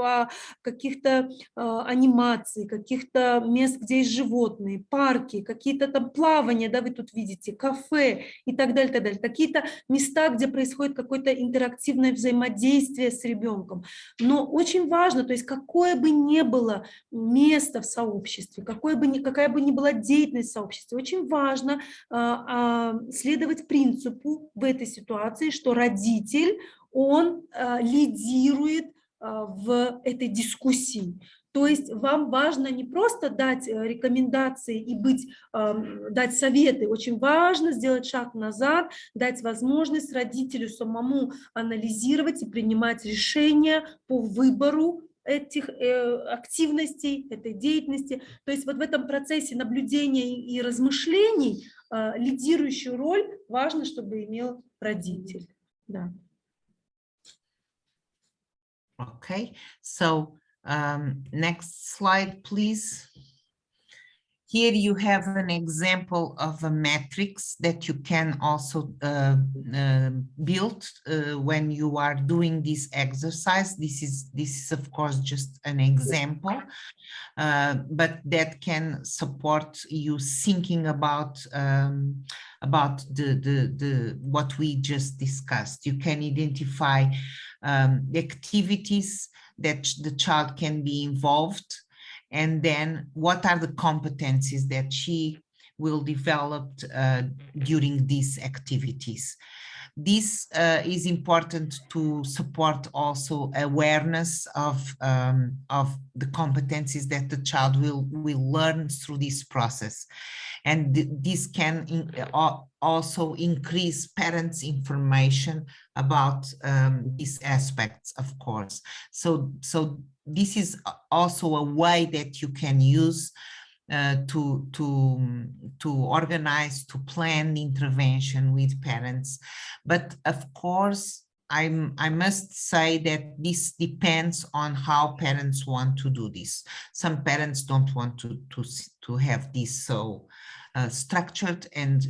каких-то анимаций, каких-то мест, где есть животные, парки, какие-то там плавания, да, вы тут видите, кафе и так далее, так далее. Какие-то места, где происходит какое-то интерактивное взаимодействие с ребенком. Но очень важно, то есть какое бы ни было место в сообществе, какая бы ни была деятельность в сообществе, очень важно следовать принципу в этой ситуации, что родитель, он лидирует в этой дискуссии. То есть вам важно не просто дать рекомендации и дать советы, очень важно сделать шаг назад, дать возможность родителю самому анализировать и принимать решения по выбору этих активностей, этой деятельности. То есть вот в этом процессе наблюдения и размышлений лидирующую роль важно, чтобы имел родитель. Да. Okay, so next slide, please. Here you have an example of a matrix that you can also build when you are doing this exercise. This is of course just an example, but that can support you thinking about what we just discussed. You can identify the activities that the child can be involved, and then what are the competencies that she will develop during these activities. This is important to support also awareness of the competencies that the child will learn through this process. And this can also increase parents' information about these aspects, of course. So this is also a way that you can use to organize, to plan the intervention with parents. But of course, I must say that this depends on how parents want to do this. Some parents don't want to have this so structured, and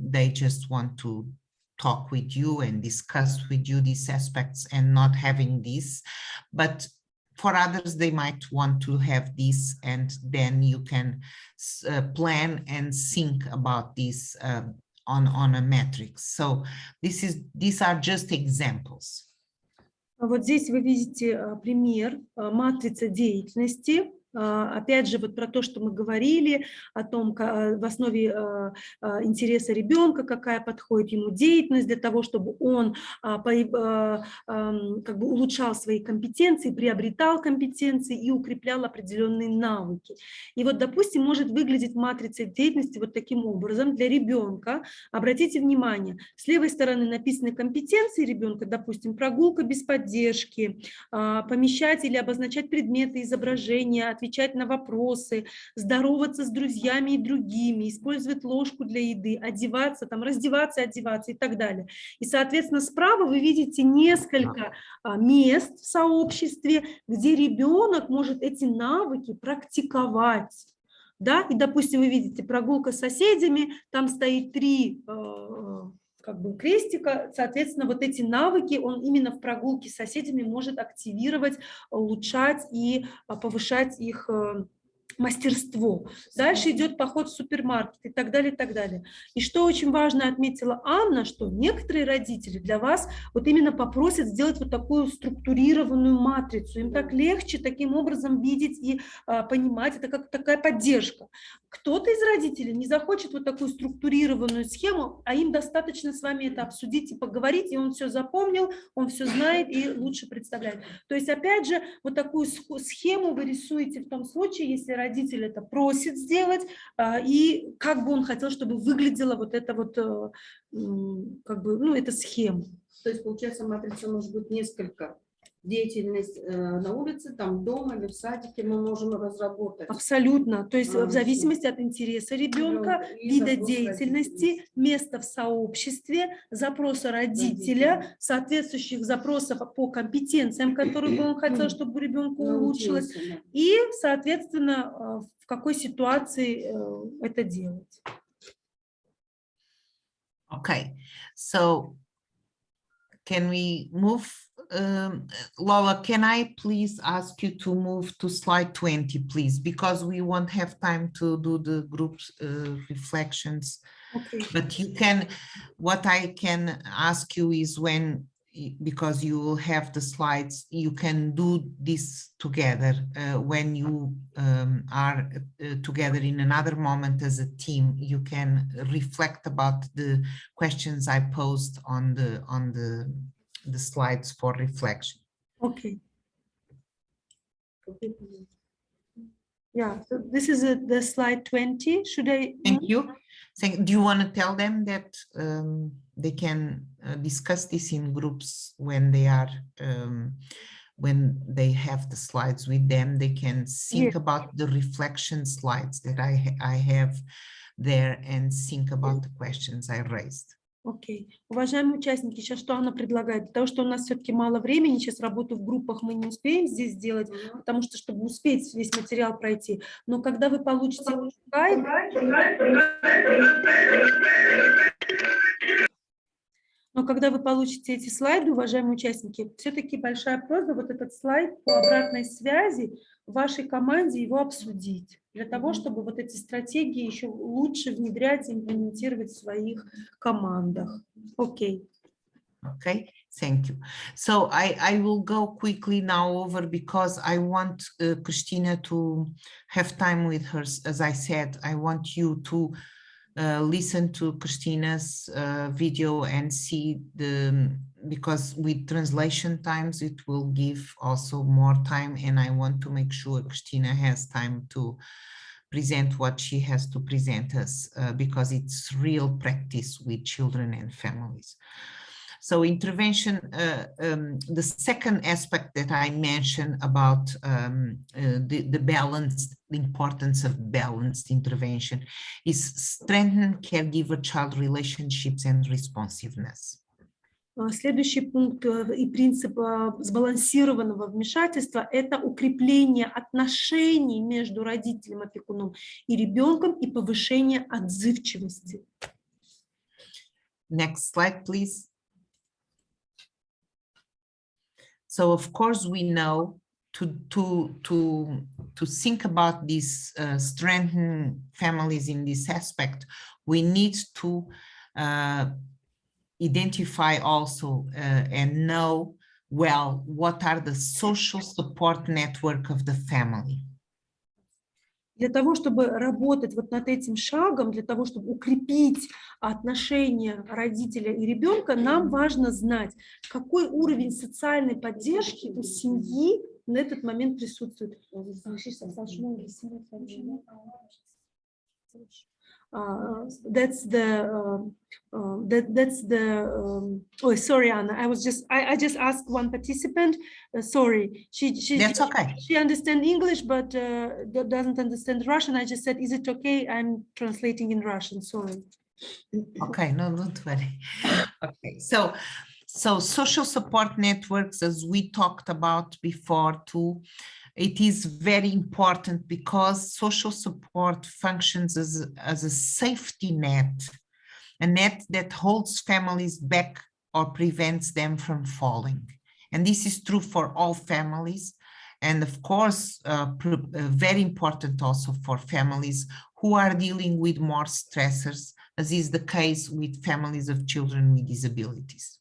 they just want to talk with you and discuss with you these aspects and not having this. But for others, they might want to have this, and then you can plan and think about this on a matrix. So these are just examples. Вот здесь вы видите пример матрицы деятельности. Опять же, вот про то, что мы говорили, о том, в основе интереса ребенка, какая подходит ему деятельность для того, чтобы он как бы улучшал свои компетенции, приобретал компетенции и укреплял определенные навыки. И вот, допустим, может выглядеть матрица деятельности вот таким образом для ребенка. Обратите внимание, с левой стороны написаны компетенции ребенка, допустим, прогулка без поддержки, помещать или обозначать предметы, изображения, отвечать на вопросы, здороваться с друзьями и другими, использовать ложку для еды, одеваться, там, раздеваться, одеваться и так далее. И, соответственно, справа вы видите несколько мест в сообществе, где ребенок может эти навыки практиковать. Да? И, допустим, вы видите прогулка с соседями, там стоит 3 как бы крестика, соответственно, вот эти навыки он именно в прогулке с соседями может активировать, улучшать и повышать их мастерство. Дальше идет поход в супермаркет и так далее, и так далее. И что очень важно отметила Анна, что некоторые родители для вас вот именно попросят сделать вот такую структурированную матрицу. Им так легче таким образом видеть и понимать, это как такая поддержка. Кто-то из родителей не захочет вот такую структурированную схему, а им достаточно с вами это обсудить и поговорить, и он все запомнил, он все знает и лучше представляет. То есть, опять же, вот такую схему вы рисуете в том случае, если родитель это просит сделать, и как бы он хотел, чтобы выглядела вот эта вот, как бы, ну, эта схема. То есть, получается, матрица может быть несколько. Деятельность на улице, там дома или в садике мы можем разработать. Абсолютно. То есть в зависимости от интереса ребенка, вида деятельности, места в сообществе, запроса родителя, соответствующих запросов по компетенциям, которые бы он хотел, чтобы у ребенка улучшилось, и, соответственно, в какой ситуации это делать. Okay, so can we move? Lola, can I please ask you to move to slide 20, please, because we won't have time to do the group reflections. Okay. But you can, what I can ask you is when, because you will have the slides, you can do this together when you are together in another moment as a team. You can reflect about the questions I posed on the slides for reflection. Okay. Yeah, so this is the slide 20. Should I? Thank you. Do you want to tell them that they can discuss this in groups when they are when they have the slides with them? They can think about the reflection slides that I have there and think about the questions I raised. Окей. Уважаемые участники, сейчас что она предлагает? Для того, что у нас все-таки мало времени, сейчас работу в группах мы не успеем здесь сделать, потому что, чтобы успеть весь материал пройти. Но когда вы получите слайд, эти слайды, уважаемые участники, все-таки большая просьба вот этот слайд по обратной связи в вашей команде его обсудить, для того, чтобы вот эти стратегии еще лучше внедрять и имплементировать в своих командах. Окей. Okay, thank you. So I will go quickly now over because I want Christina to have time with her. As I said, I want you to listen to Christina's video and see because with translation times it will give also more time, and I want to make sure Christina has time to present what she has to present us because it's real practice with children and families. So intervention, the second aspect that I mentioned about the importance of balanced intervention is strengthen caregiver-child relationships and responsiveness. Следующий пункт и принцип сбалансированного вмешательства – это укрепление отношений между родителем, опекуном и ребенком и повышение отзывчивости. Next slide, please. So of course we know to think about these strengthen families in this aspect, we need to identify also and know well what are the social support network of the family. Для того, чтобы работать вот над этим шагом, для того, чтобы укрепить отношения родителя и ребенка, нам важно знать, какой уровень социальной поддержки у семьи на этот момент присутствует. Oh, sorry, Anna. I just asked one participant. Sorry, That's okay. She understands English, but doesn't understand Russian. I just said, is it okay? I'm translating in Russian. Sorry. Okay, no, don't worry. Okay, so social support networks, as we talked about before too, it is very important because social support functions as a safety net, a net that holds families back or prevents them from falling. And this is true for all families. And of course, very important also for families who are dealing with more stressors, as is the case with families of children with disabilities.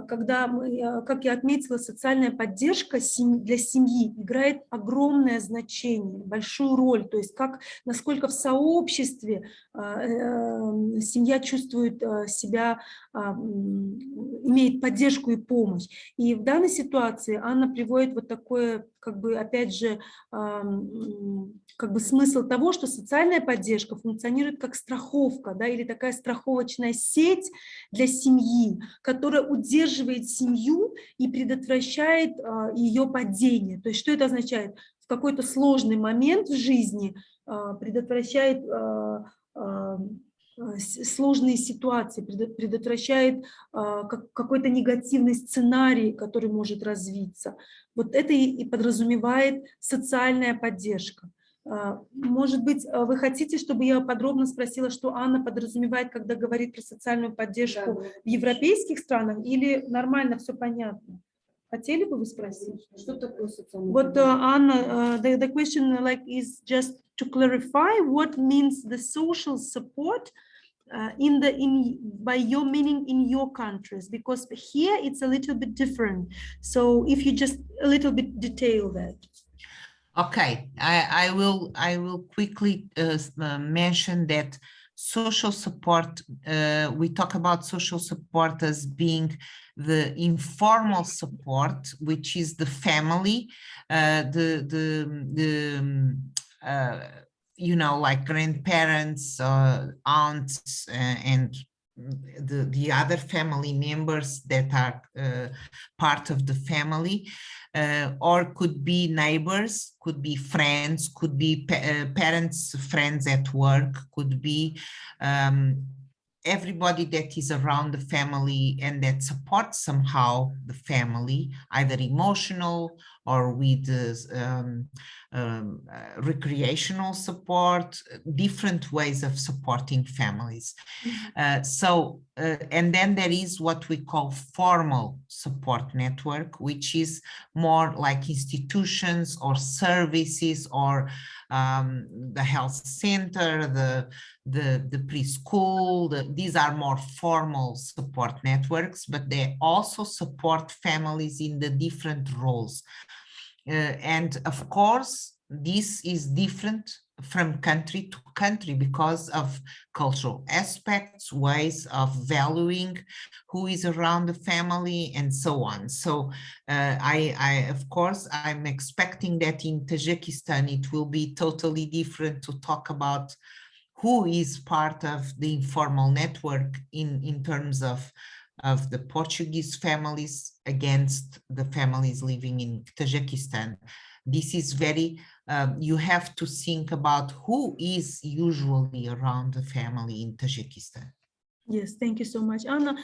Когда мы, как я отметила, социальная поддержка для семьи играет огромное значение, большую роль, то есть насколько в сообществе семья чувствует себя, имеет поддержку и помощь. И в данной ситуации Анна приводит вот такое, опять же, смысл того, что социальная поддержка функционирует как страховка, да, или такая страховочная сеть для семьи, которая удерживает семью и предотвращает ее падение. То есть что это означает? В какой-то сложный момент в жизни предотвращает сложные ситуации, предотвращает какой-то негативный сценарий, который может развиться. Вот это и подразумевает социальная поддержка. Может быть, вы хотите, чтобы я подробно спросила, что Анна подразумевает, когда говорит про социальную поддержку в европейских странах, или нормально все понятно? Хотели бы вы спросить? Что такое социальная Вот, Анна, the question is just to clarify what means the social support by your meaning in your countries, because here it's a little bit different. So if you just a little bit detail that. Okay, I will quickly mention that social support, we talk about social support as being the informal support, which is the family, you know, like grandparents, aunts, and the other family members that are part of the family, or could be neighbors, could be friends, could be parents, friends at work, could be everybody that is around the family and that supports somehow the family, either emotional or with recreational support, different ways of supporting families. And then there is what we call formal support network, which is more like institutions or services, or the health center, the preschool. These are more formal support networks, but they also support families in the different roles. And of course, this is different from country to country because of cultural aspects, ways of valuing who is around the family, and so on. So of course, I'm expecting that in Tajikistan, it will be totally different to talk about who is part of the informal network in terms of the Portuguese families against the families living in Tajikistan. This is very, you have to think about who is usually around the family in Tajikistan. Yes, thank you so much. Анна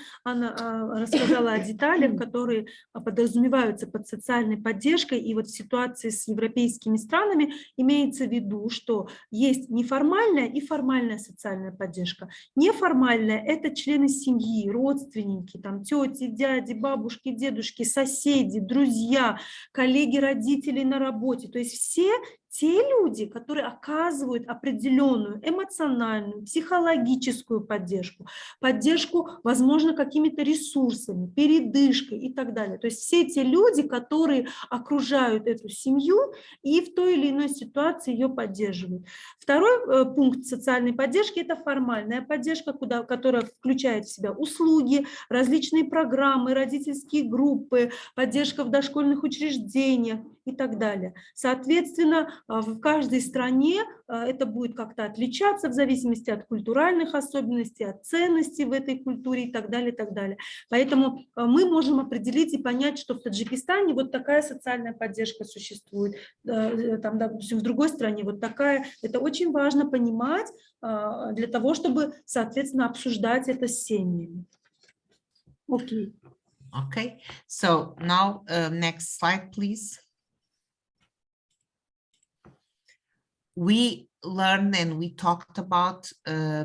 рассказала о деталях, которые подразумеваются под социальной поддержкой. И вот в ситуации с европейскими странами имеется в виду, что есть неформальная и формальная социальная поддержка. Неформальная – это члены семьи, родственники, там, тети, дяди, бабушки, дедушки, соседи, друзья, коллеги родителей на работе. То есть все те люди, которые оказывают определенную эмоциональную, психологическую поддержку, возможно, какими-то ресурсами, передышкой и так далее. То есть все те люди, которые окружают эту семью и в той или иной ситуации ее поддерживают. Второй пункт социальной поддержки – это формальная поддержка, которая включает в себя услуги, различные программы, родительские группы, поддержка в дошкольных учреждениях и так далее. Соответственно, в каждой стране это будет как-то отличаться в зависимости от культуральных особенностей, от ценностей в этой культуре и так далее, и так далее. Поэтому мы можем определить и понять, что в Таджикистане вот такая социальная поддержка существует, там, допустим, в другой стране вот такая. Это очень важно понимать для того, чтобы, соответственно, обсуждать это с семьями. Окей. Okay, so now next slide, please. We learned and we talked about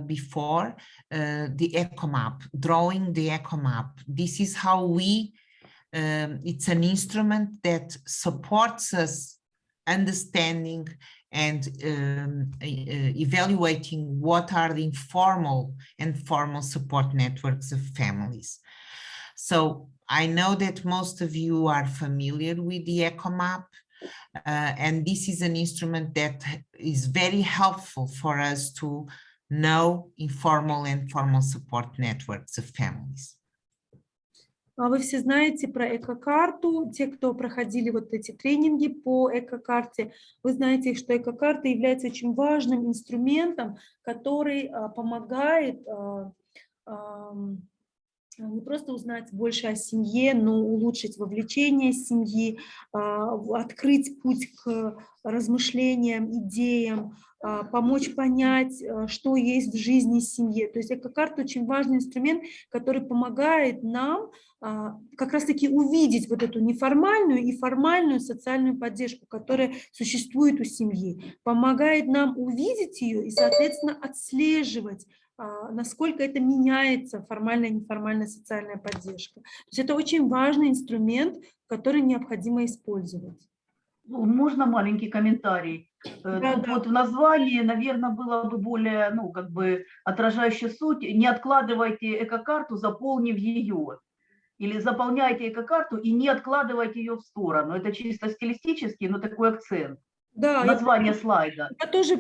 before the eco map, drawing the eco map. This is how we, it's an instrument that supports us understanding and evaluating what are the informal and formal support networks of families. So I know that most of you are familiar with the eco map. And this is an instrument that is very helpful for us to know informal and formal support networks of families. Вы все знаете про эко-карту. Те, кто проходили вот эти тренинги по эко-карте, вы знаете, что эко-карта является очень важным инструментом, который помогает не просто узнать больше о семье, но улучшить вовлечение семьи, открыть путь к размышлениям, идеям, помочь понять, что есть в жизни семьи. То есть эко-карта очень важный инструмент, который помогает нам как раз-таки увидеть вот эту неформальную и формальную социальную поддержку, которая существует у семьи. Помогает нам увидеть ее и, соответственно, отслеживать, насколько это меняется, формальная и неформальная социальная поддержка. То есть это очень важный инструмент, который необходимо использовать. Можно маленький комментарий? Да, Тут да. вот в названии, наверное, было бы более, ну, как бы отражающее суть. Не откладывайте эко-карту, заполнив ее. Или заполняйте эко-карту и не откладывайте ее в сторону. Это чисто стилистический, но такой акцент. Да, название слайда. я тоже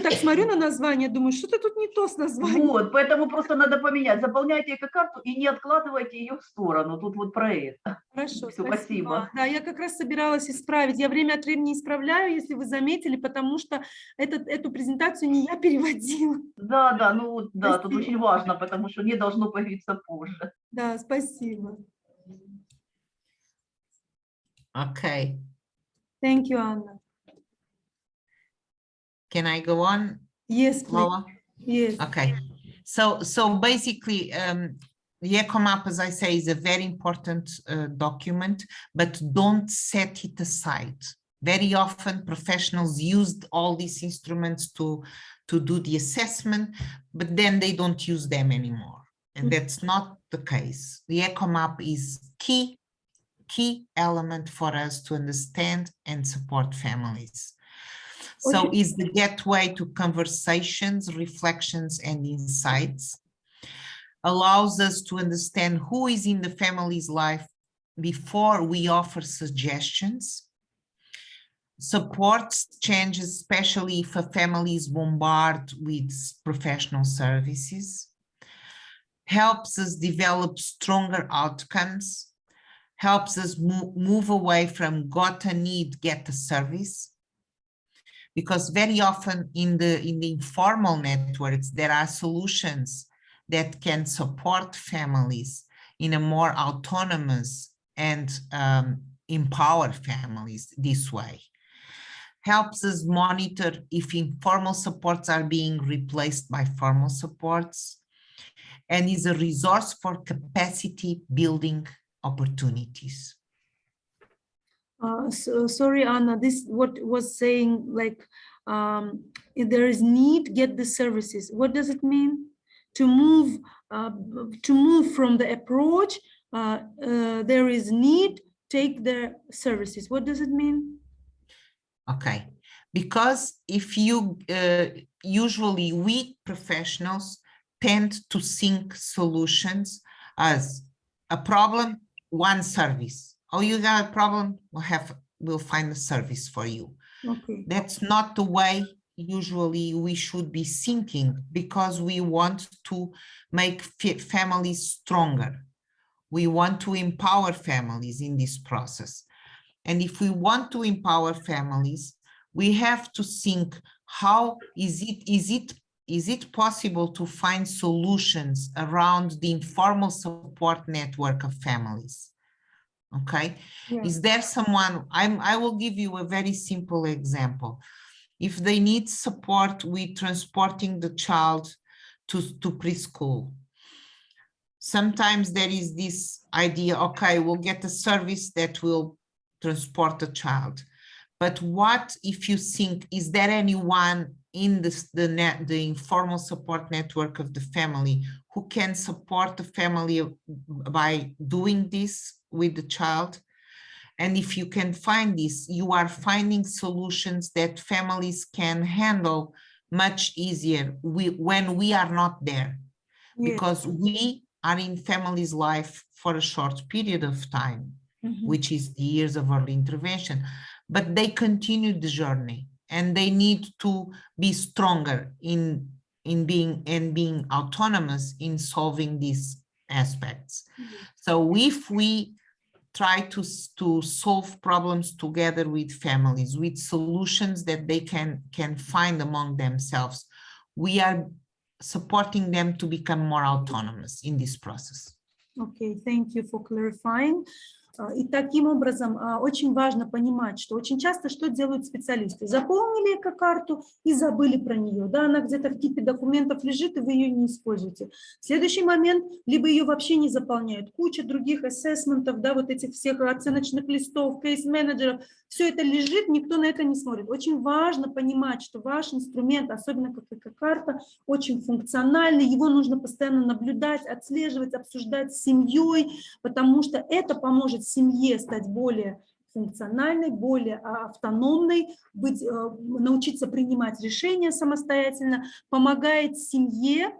так смотрю на название, думаю, что-то тут не то с названием. Вот, поэтому просто надо поменять. Заполняйте эко-карту и не откладывайте ее в сторону. Тут вот про это. Хорошо, Всё, спасибо. Да, я как раз собиралась исправить. Я время от времени исправляю, если вы заметили, потому что эту презентацию не я переводила. Да, ну вот, да, тут Спасибо. очень важно, потому что не должно появиться позже. Да, спасибо. Okay. Thank you, Anna. Can I go on, Yes, please. Lola? Yes. Okay. So basically, the eco map, as I say, is a very important document, but don't set it aside. Very often professionals used all these instruments to do the assessment, but then they don't use them anymore. And that's not the case. The eco map is key element for us to understand and support families. So is the gateway to conversations, reflections, and insights. Allows us to understand who is in the family's life before we offer suggestions. Supports changes, especially if a family is bombarded with professional services. Helps us develop stronger outcomes. Helps us move away from got a need, get a service. Because very often in the informal networks, there are solutions that can support families in a more autonomous and empower families this way. Helps us monitor if informal supports are being replaced by formal supports, and is a resource for capacity building opportunities. Sorry, Anna, this what was saying, like, if there is need, get the services. What does it mean? To move from the approach, there is need, take the services. What does it mean? Okay, because if you, usually we professionals tend to think solutions as a problem, one service. Oh, you got a problem, we'll find a service for you. Okay. That's not the way usually we should be thinking, because we want to make families stronger. We want to empower families in this process. And if we want to empower families, we have to think, how is it possible to find solutions around the informal support network of families? Okay, yeah. Is there someone, I will give you a very simple example. If they need support with transporting the child to preschool, sometimes there is this idea, okay, we'll get a service that will transport the child. But what if you think, is there anyone in the informal support network of the family who can support the family by doing this with the child? And if you can find this, you are finding solutions that families can handle much easier when we are not there. Yes. Because we are in families' life for a short period of time, which is the years of early intervention, but they continue the journey and they need to be stronger in being autonomous in solving these aspects. So if we try to solve problems together with families, with solutions that they can find among themselves, we are supporting them to become more autonomous in this process. Okay, thank you for clarifying. И таким образом очень важно понимать, что очень часто что делают специалисты? Заполнили эко-карту и забыли про нее. Да, она где-то в кипе документов лежит, и вы ее не используете. В следующий момент либо ее вообще не заполняют. Куча других ассессментов, да, вот этих всех оценочных листов, кейс-менеджеров. Все это лежит, никто на это не смотрит. Очень важно понимать, что ваш инструмент, особенно как эко-карта, очень функциональный. Его нужно постоянно наблюдать, отслеживать, обсуждать с семьей, потому что это поможет семье стать более функциональной, более автономной, научиться принимать решения самостоятельно, помогает семье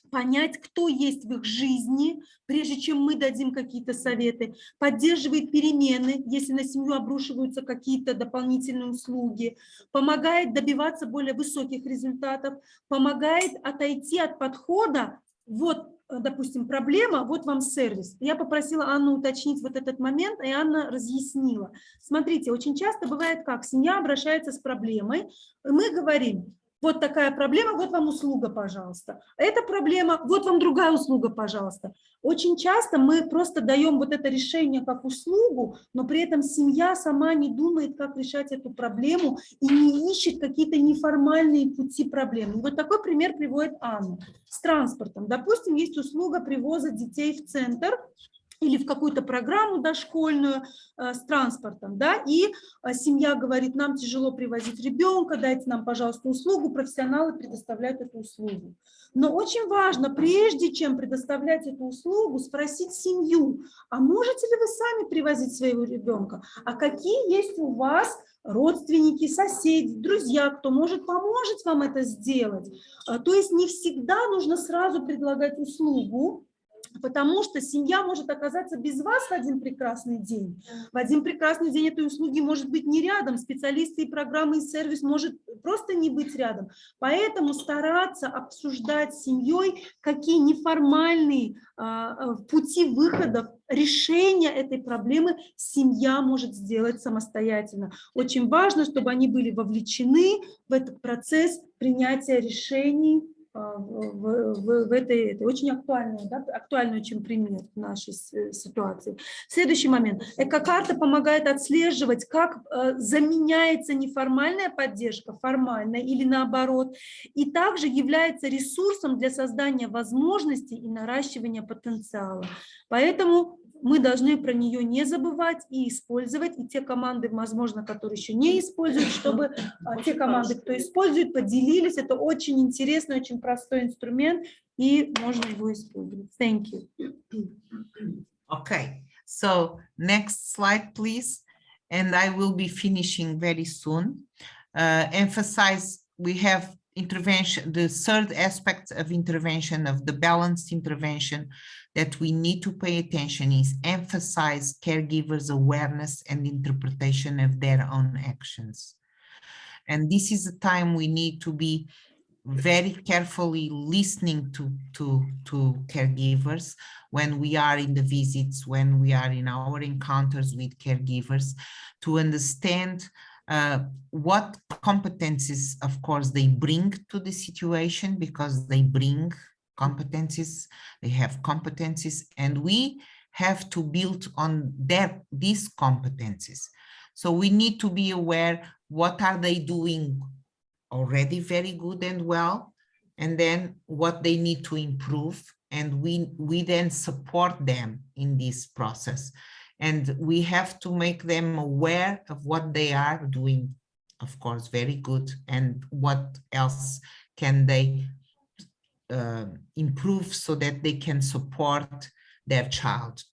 понять, кто есть в их жизни, прежде чем мы дадим какие-то советы, поддерживает перемены, если на семью обрушиваются какие-то дополнительные услуги, помогает добиваться более высоких результатов, помогает отойти от подхода, вот, допустим, проблема, вот вам сервис. Я попросила Анну уточнить вот этот момент, и Анна разъяснила. Смотрите, очень часто бывает как, семья обращается с проблемой, и мы говорим, вот такая проблема, вот вам услуга, пожалуйста. Эта проблема, вот вам другая услуга, пожалуйста. Очень часто мы просто даем вот это решение как услугу, но при этом семья сама не думает, как решать эту проблему и не ищет какие-то неформальные пути проблемы. И вот такой пример приводит Анна с транспортом. Допустим, есть услуга привоза детей в центр или в какую-то программу дошкольную с транспортом, да, и семья говорит, нам тяжело привозить ребенка, дайте нам, пожалуйста, услугу, профессионалы предоставляют эту услугу. Но очень важно, прежде чем предоставлять эту услугу, спросить семью, а можете ли вы сами привозить своего ребенка, а какие есть у вас родственники, соседи, друзья, кто может поможет вам это сделать. То есть не всегда нужно сразу предлагать услугу, потому что семья может оказаться без вас в один прекрасный день. В один прекрасный день этой услуги может быть не рядом, специалисты и программы, и сервис может просто не быть рядом. Поэтому стараться обсуждать с семьей, какие неформальные пути выходов, решения этой проблемы семья может сделать самостоятельно. Очень важно, чтобы они были вовлечены в этот процесс принятия решений, в этой очень актуальной, да, актуальный очень пример в нашей ситуации. Следующий момент. Эко-карта помогает отслеживать, как заменяется неформальная поддержка формальной или наоборот, и также является ресурсом для создания возможностей и наращивания потенциала. Поэтому мы должны про нее не забывать и использовать, и те команды, возможно, которые еще не используют, чтобы те команды, кто использует, поделились. Это очень интересный, очень простой инструмент, и можно его использовать. Thank you. Okay, so next slide, please. And I will be finishing very soon. Emphasize, we have intervention, the third aspect of intervention, of the balanced intervention that we need to pay attention is emphasize caregivers' awareness and interpretation of their own actions. And this is the time we need to be very carefully listening to caregivers when we are in the visits, when we are in our encounters with caregivers, to understand what competencies, of course, they bring to the situation, because they bring competencies, they have competencies, and we have to build on these competencies. So we need to be aware, what are they doing already very good and well, and then what they need to improve, and we then support them in this process. And we have to make them aware of what they are doing, of course, very good, and what else can they improve so that they can support their child.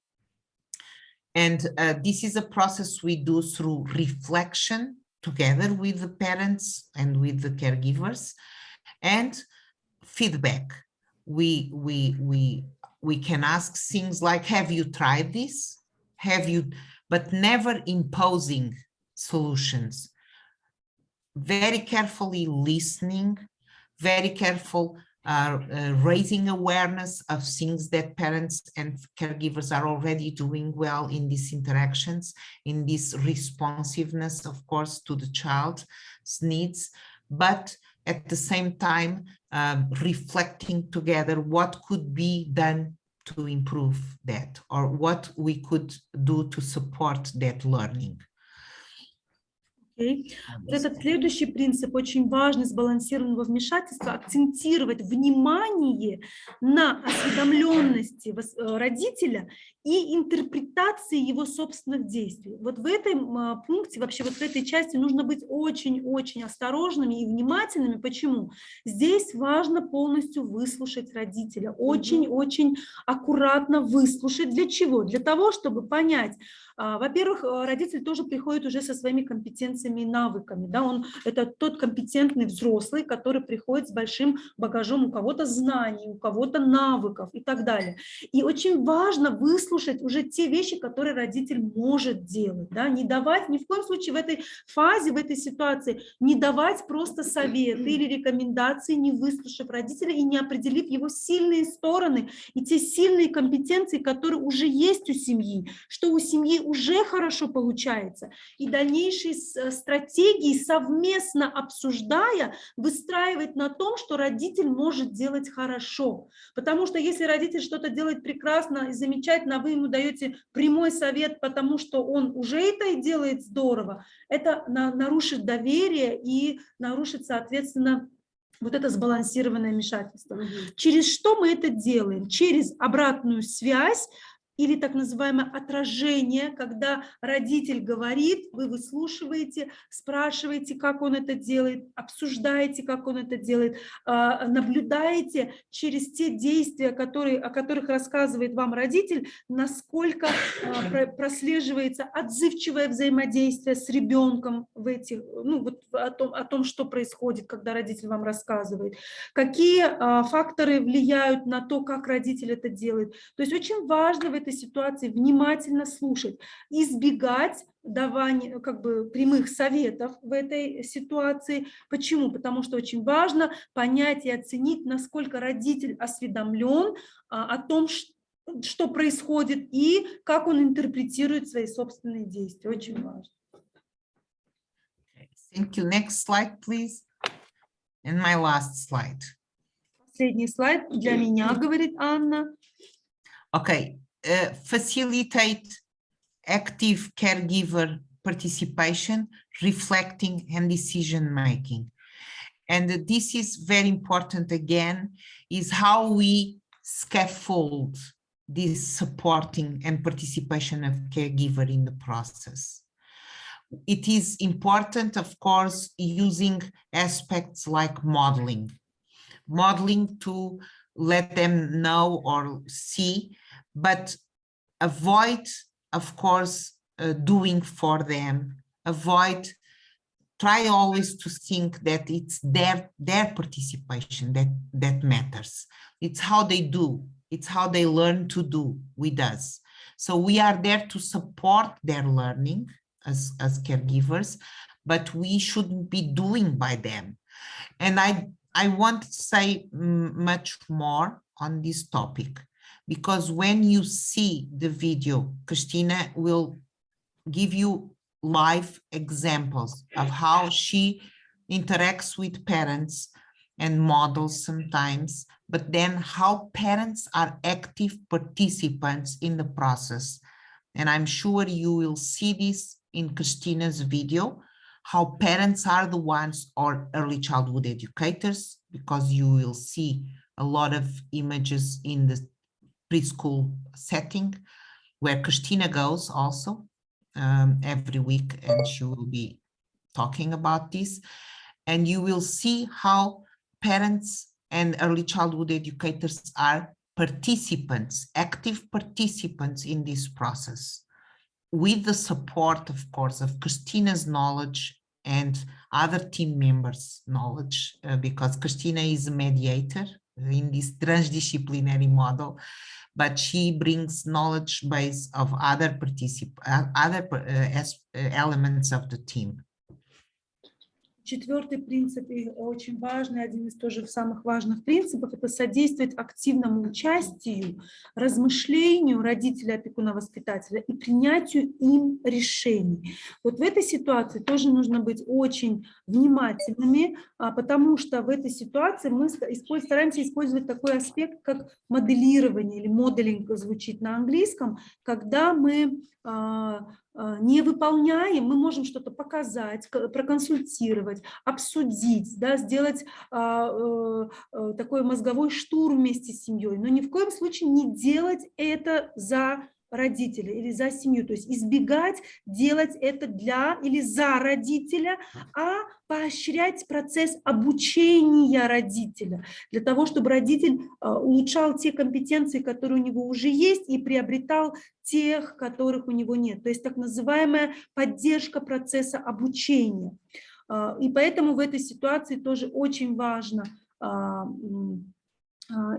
And this is a process we do through reflection together with the parents and with the caregivers, and feedback. We can ask things like, have you tried this? Have you, but never imposing solutions. Very carefully listening, very careful raising awareness of things that parents and caregivers are already doing well in these interactions, in this responsiveness, of course, to the child's needs, but at the same time, reflecting together what could be done to improve that, or what we could do to support that learning. Okay. Этот следующий принцип очень важный, сбалансированного вмешательства, акцентировать внимание на осведомленности родителя и интерпретации его собственных действий. Вот в этом пункте, вообще вот в этой части нужно быть очень-очень осторожными и внимательными. Почему? Здесь важно полностью выслушать родителя, очень-очень аккуратно выслушать. Для чего? Для того, чтобы понять, во-первых, родитель тоже приходит уже со своими компетенциями компетенциями и навыками. Да? Это тот компетентный взрослый, который приходит с большим багажом, у кого-то знаний, у кого-то навыков и так далее. И очень важно выслушать уже те вещи, которые родитель может делать. Да? Не давать, ни в коем случае в этой фазе, в этой ситуации, не давать просто советы или рекомендации, не выслушав родителя и не определив его сильные стороны и те сильные компетенции, которые уже есть у семьи, что у семьи уже хорошо получается. И дальнейшие стратегии, совместно обсуждая, выстраивать на том, что родитель может делать хорошо. Потому что если родитель что-то делает прекрасно и замечательно, а вы ему даете прямой совет, потому что он уже это и делает здорово, это нарушит доверие и нарушит, соответственно, вот это сбалансированное вмешательство. Через что мы это делаем? Через обратную связь или так называемое отражение, когда родитель говорит, вы выслушиваете, спрашиваете, как он это делает, обсуждаете, как он это делает, наблюдаете через те действия, о которых рассказывает вам родитель, насколько прослеживается отзывчивое взаимодействие с ребенком в этих, ну, вот о том, что происходит, когда родитель вам рассказывает, какие факторы влияют на то, как родитель это делает. То есть очень важно в этой ситуации внимательно слушать, избегать давания прямых советов в этой ситуации. Почему? Потому что очень важно понять и оценить, насколько родитель осведомлен о том, что происходит и как он интерпретирует свои собственные действия. Очень важно. Thank you. Next slide, please. And my last slide. Последний слайд для меня, говорит Анна. Okay. Facilitate active caregiver participation, reflecting and decision making. And this is very important again, is how we scaffold this supporting and participation of caregiver in the process. It is important, of course, using aspects like modeling to let them know or see, but avoid, of course, doing for them, try always to think that it's their participation that matters. It's how they do, it's how they learn to do with us. So we are there to support their learning as caregivers, but we shouldn't be doing by them. And I want to say much more on this topic, because when you see the video, Christina will give you live examples of how she interacts with parents and models sometimes, but then how parents are active participants in the process. And I'm sure you will see this in Christina's video, how parents are the ones, or early childhood educators, because you will see a lot of images in the preschool setting where Christina goes also every week, and she will be talking about this. And you will see how parents and early childhood educators are participants, active participants in this process, with the support, of course, of Christina's knowledge and other team members' knowledge, because Christina is a mediator in this transdisciplinary model, but she brings knowledge base of other elements of the team. Четвертый принцип, и очень важный, один из тоже самых важных принципов, это содействовать активному участию, размышлению родителя, опекуна, воспитателя и принятию им решений. Вот в этой ситуации тоже нужно быть очень внимательными, потому что в этой ситуации мы стараемся использовать такой аспект, как моделирование, или моделинг звучит на английском, когда мы не выполняем, мы можем что-то показать, проконсультировать, обсудить, да, сделать такой мозговой штурм вместе с семьей, но ни в коем случае не делать это за родителя или за семью, то есть избегать делать это для или за родителя, а поощрять процесс обучения родителя, для того, чтобы родитель улучшал те компетенции, которые у него уже есть, и приобретал тех, которых у него нет. То есть так называемая поддержка процесса обучения. И поэтому в этой ситуации тоже очень важно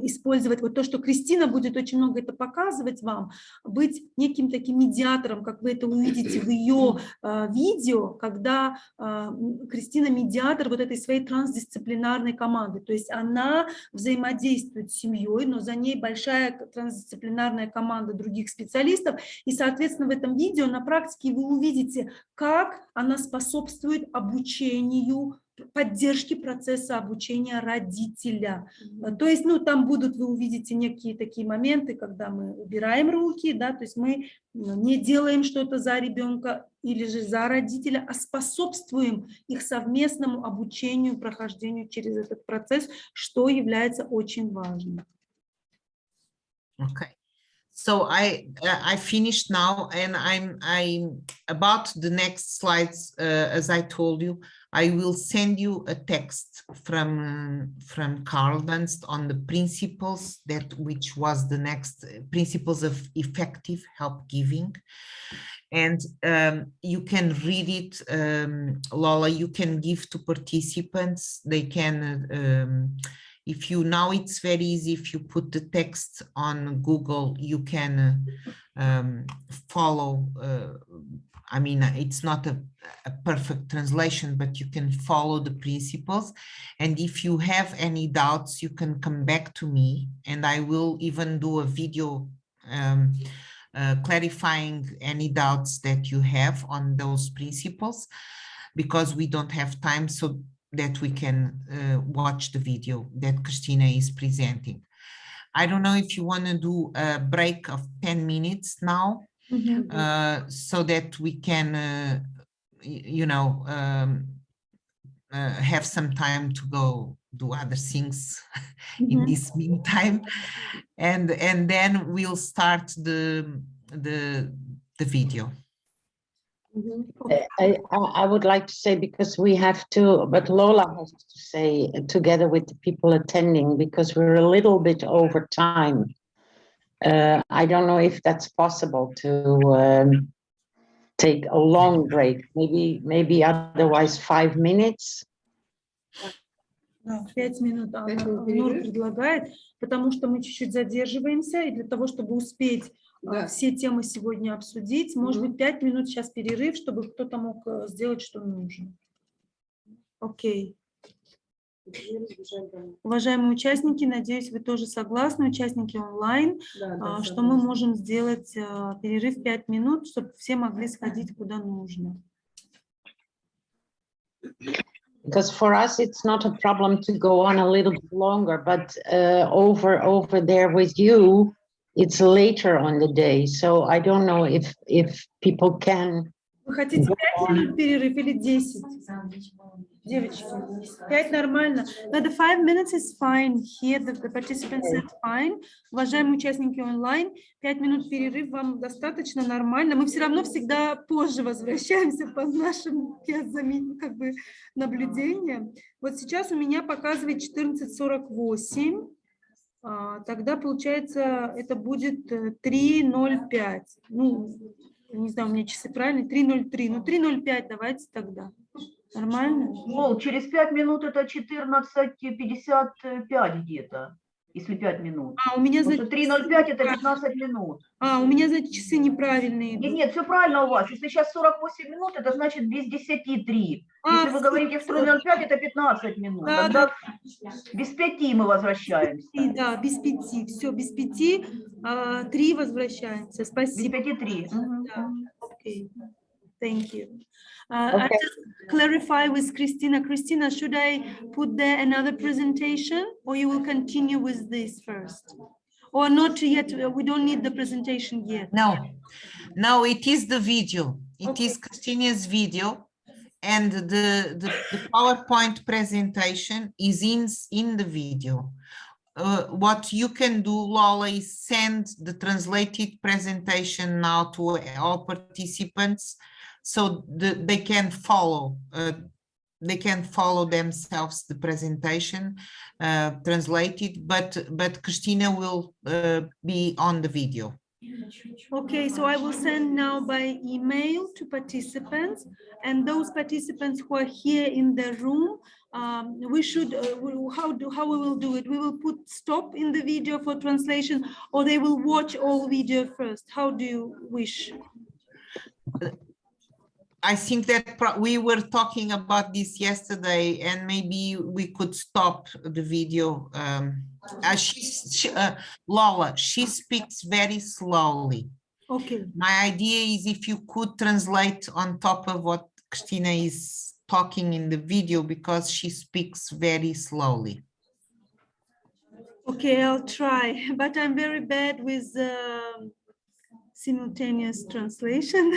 использовать вот то, что Кристина будет очень много это показывать вам, быть неким таким медиатором, как вы это увидите в ее видео, когда Кристина медиатор вот этой своей трансдисциплинарной команды, то есть она взаимодействует с семьей, но за ней большая трансдисциплинарная команда других специалистов, и, соответственно, в этом видео на практике вы увидите, как она способствует обучению, поддержки процесса обучения родителя. То есть, ну, там будут, вы увидите некие такие моменты, когда мы убираем руки, да, то есть мы не делаем что-то за ребенка или же за родителя, а способствуем их совместному обучению, прохождению через этот процесс, что является очень важным. Okay. So I finished now, and I'm about the next slides. As I told you, I will send you a text from Carl Dunst on the principles which was the next principles of effective help giving, and you can read it, Lola. You can give to participants. They can. If you now, it's very easy. If you put the text on Google, you can follow. I mean, it's not a perfect translation, but you can follow the principles. And if you have any doubts, you can come back to me, and I will even do a video clarifying any doubts that you have on those principles, because we don't have time. So that we can watch the video that Christina is presenting. I don't know if you want to do a break of 10 minutes now, so that we can, have some time to go do other things in this meantime, and then we'll start the video. I would like to say, because we have to, but Lola has to say together with the people attending, because we're a little bit over time. I don't know if that's possible to take a long break, maybe otherwise 5 minutes. 5 минут Нур предлагает, потому что мы чуть-чуть задерживаемся, и для того, чтобы успеть все темы сегодня обсудить, может быть, 5 минут сейчас перерыв, чтобы кто-то мог сделать, что нужно. Окей. Уважаемые участники, надеюсь, вы тоже согласны, участники онлайн, что мы можем сделать перерыв 5 минут, чтобы все могли сходить куда нужно. Because for us, it's not a problem to go on a little bit longer, but over there with you, it's later on the day. So I don't know if people can. Вы хотите 5 минут перерыв или 10? Девочки, 5 нормально. No, the 5 minutes is fine. Here the participants said fine. Уважаемые участники онлайн, 5 минут перерыв вам достаточно нормально. Мы все равно всегда позже возвращаемся по нашим наблюдениям. Вот сейчас у меня показывает 14:48. Тогда, получается, это будет 3:05. Ну, не знаю, у меня часы правильные, 3:03. Ну, 3:05 давайте тогда. Нормально? Лол, через 5 минут это 14:55 где-то, если 5 минут. У меня, значит, 3:05 это 15 минут. У меня, значит, часы неправильные. Нет, все правильно у вас. Если сейчас 48 минут, это значит без 10:03. Если вы говорите в 3:05, это 15 минут. Да, тогда без 5 мы возвращаемся. Да, без 5. Все, без 5, 3 возвращаемся. Спасибо. Без 5:03. Да. Okay. Thank you. I just clarify with Christina. Christina, should I put there another presentation, or you will continue with this first? Or not yet? We don't need the presentation yet. No, it is the video. It Okay. is Christina's video, and the PowerPoint presentation is in the video. what you can do, Lola, is send the translated presentation now to all participants, so they can follow. They can follow themselves the presentation translated, but Christina will be on the video. Okay, so I will send now by email to participants, and those participants who are here in the room, we should, how we will do it? We will put stop in the video for translation, or they will watch all video first. How do you wish? I think that we were talking about this yesterday, and maybe we could stop the video. Lola, she speaks very slowly. Okay. My idea is if you could translate on top of what Christina is talking in the video, because she speaks very slowly. Okay, I'll try, but I'm very bad with simultaneous translation.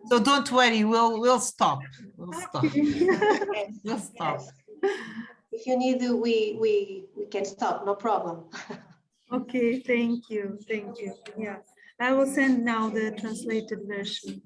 So don't worry, we'll stop. We'll stop. We'll stop. If you need to, we can stop, no problem. Okay, thank you, thank you. Yeah, I will send now the translated version.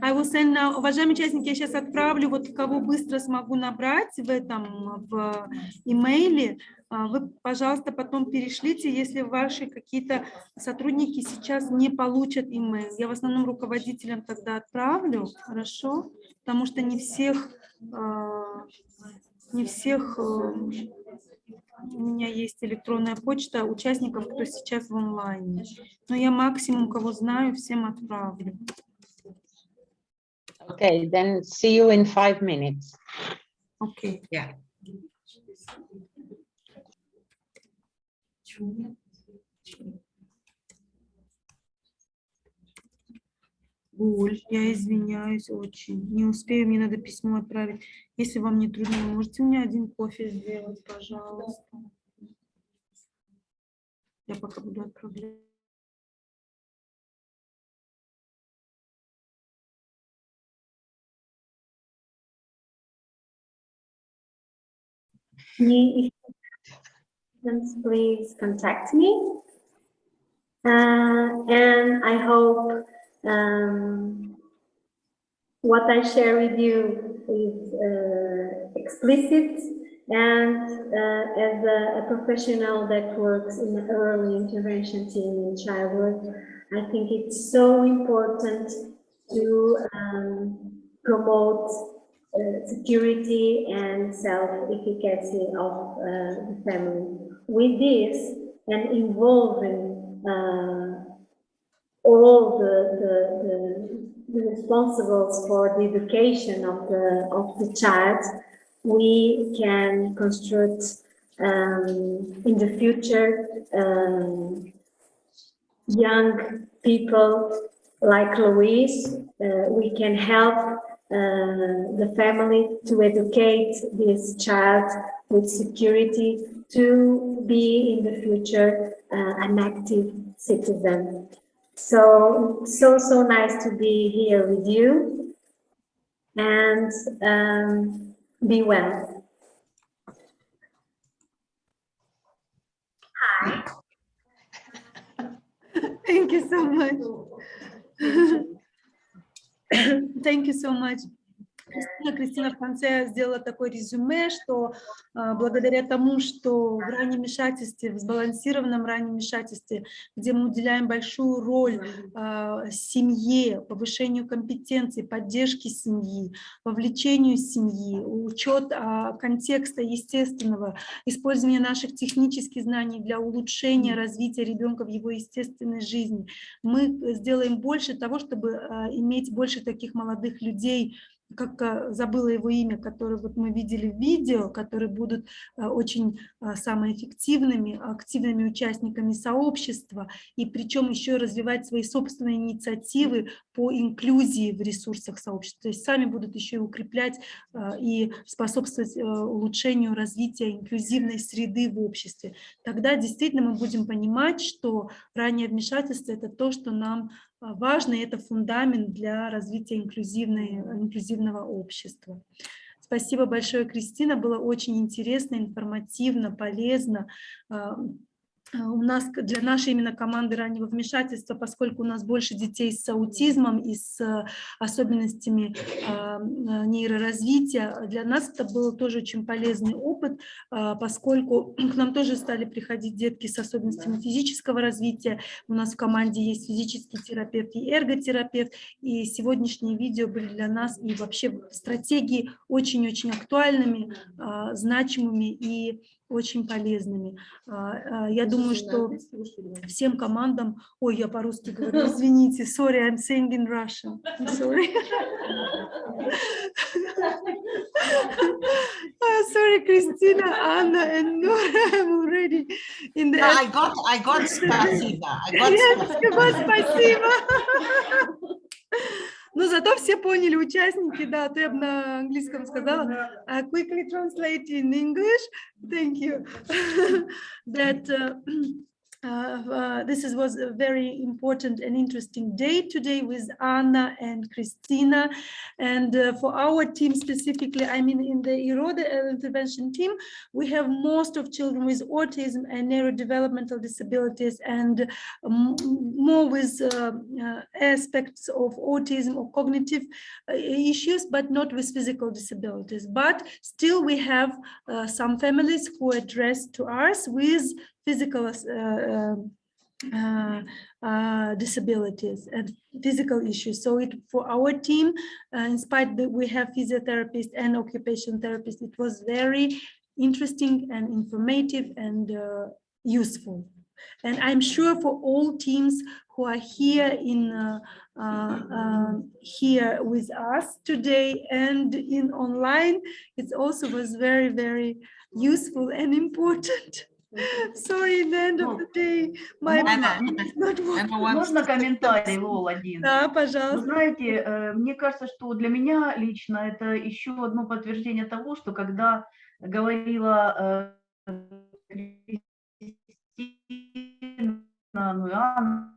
I will send now. Уважаемые участники, я сейчас отправлю, вот кого быстро смогу набрать в имейле. Вы, пожалуйста, потом перешлите, если ваши какие-то сотрудники сейчас не получат имейл. Я в основном руководителям тогда отправлю, хорошо? Потому что не всех у меня есть электронная почта участников, кто сейчас в онлайне. Но я максимум, кого знаю, всем отправлю. Okay, then see you in 5 minutes. Okay. Yeah. Оль, я извиняюсь очень. Не успею, мне надо письмо отправить. Если вам не трудно, вы можете мне один кофе сделать, пожалуйста. Я пока буду отправлять. If please contact me, and I hope what I share with you is explicit, and as a professional that works in the early intervention team in childhood, I think it's so important to promote security and self-efficacy of the family. With this, and involving all the responsibles for the education of the child, we can construct in the future young people like Louise. We can help the family to educate this child with security to be in the future an active citizen. So nice to be here with you, and be well. Hi. Thank you so much. Thank you so much. Кристина в конце сделала такое резюме, что благодаря тому, что в раннем вмешательстве, в сбалансированном раннем вмешательстве, где мы уделяем большую роль семье, повышению компетенций, поддержке семьи, вовлечению семьи, учет контекста естественного, использование наших технических знаний для улучшения развития ребенка в его естественной жизни, мы сделаем больше того, чтобы иметь больше таких молодых людей, как забыла его имя, которые вот мы видели в видео, которые будут очень самоэффективными, активными участниками сообщества, и причем еще развивать свои собственные инициативы по инклюзии в ресурсах сообщества. То есть сами будут еще и укреплять и способствовать улучшению развития инклюзивной среды в обществе. Тогда действительно мы будем понимать, что раннее вмешательство – это то, что нам важно, и это фундамент для развития инклюзивного общества. Спасибо большое, Кристина. Было очень интересно, информативно, полезно. У нас для нашей именно команды раннего вмешательства, поскольку у нас больше детей с аутизмом и с особенностями нейроразвития, для нас это был тоже очень полезный опыт, поскольку к нам тоже стали приходить детки с особенностями физического развития. У нас в команде есть физический терапевт и эрготерапевт, и сегодняшние видео были для нас и вообще стратегии очень-очень актуальными, значимыми и очень полезными. Я думаю, что всем командам... Ой, я по-русски говорю, извините, sorry, I'm saying in Russian. I'm sorry. Sorry, Christina, Anna, and Nora, I'm already in the... I got спасибо. Спасибо. Но зато все поняли, участники, да, то я бы на английском сказала. Quickly translate in English. Thank you. That this was a very important and interesting day today with Anna and Christina. And for our team specifically, I mean, in the ERODA intervention team, we have most of children with autism and neurodevelopmental disabilities, and more with aspects of autism or cognitive issues, but not with physical disabilities. But still we have some families who are addressed to us with physical disabilities and physical issues. So for our team, in spite that we have physiotherapists and occupational therapists, it was very interesting and informative and useful. And I'm sure for all teams who are here here with us today and in online, it also was very, very useful and important. Sorry, in the end of the day, my Можно комментарий, Лол, один? Да, пожалуйста. Вы знаете, мне кажется, что для меня лично это еще одно подтверждение того, что когда говорила Кристина, ну и Анна,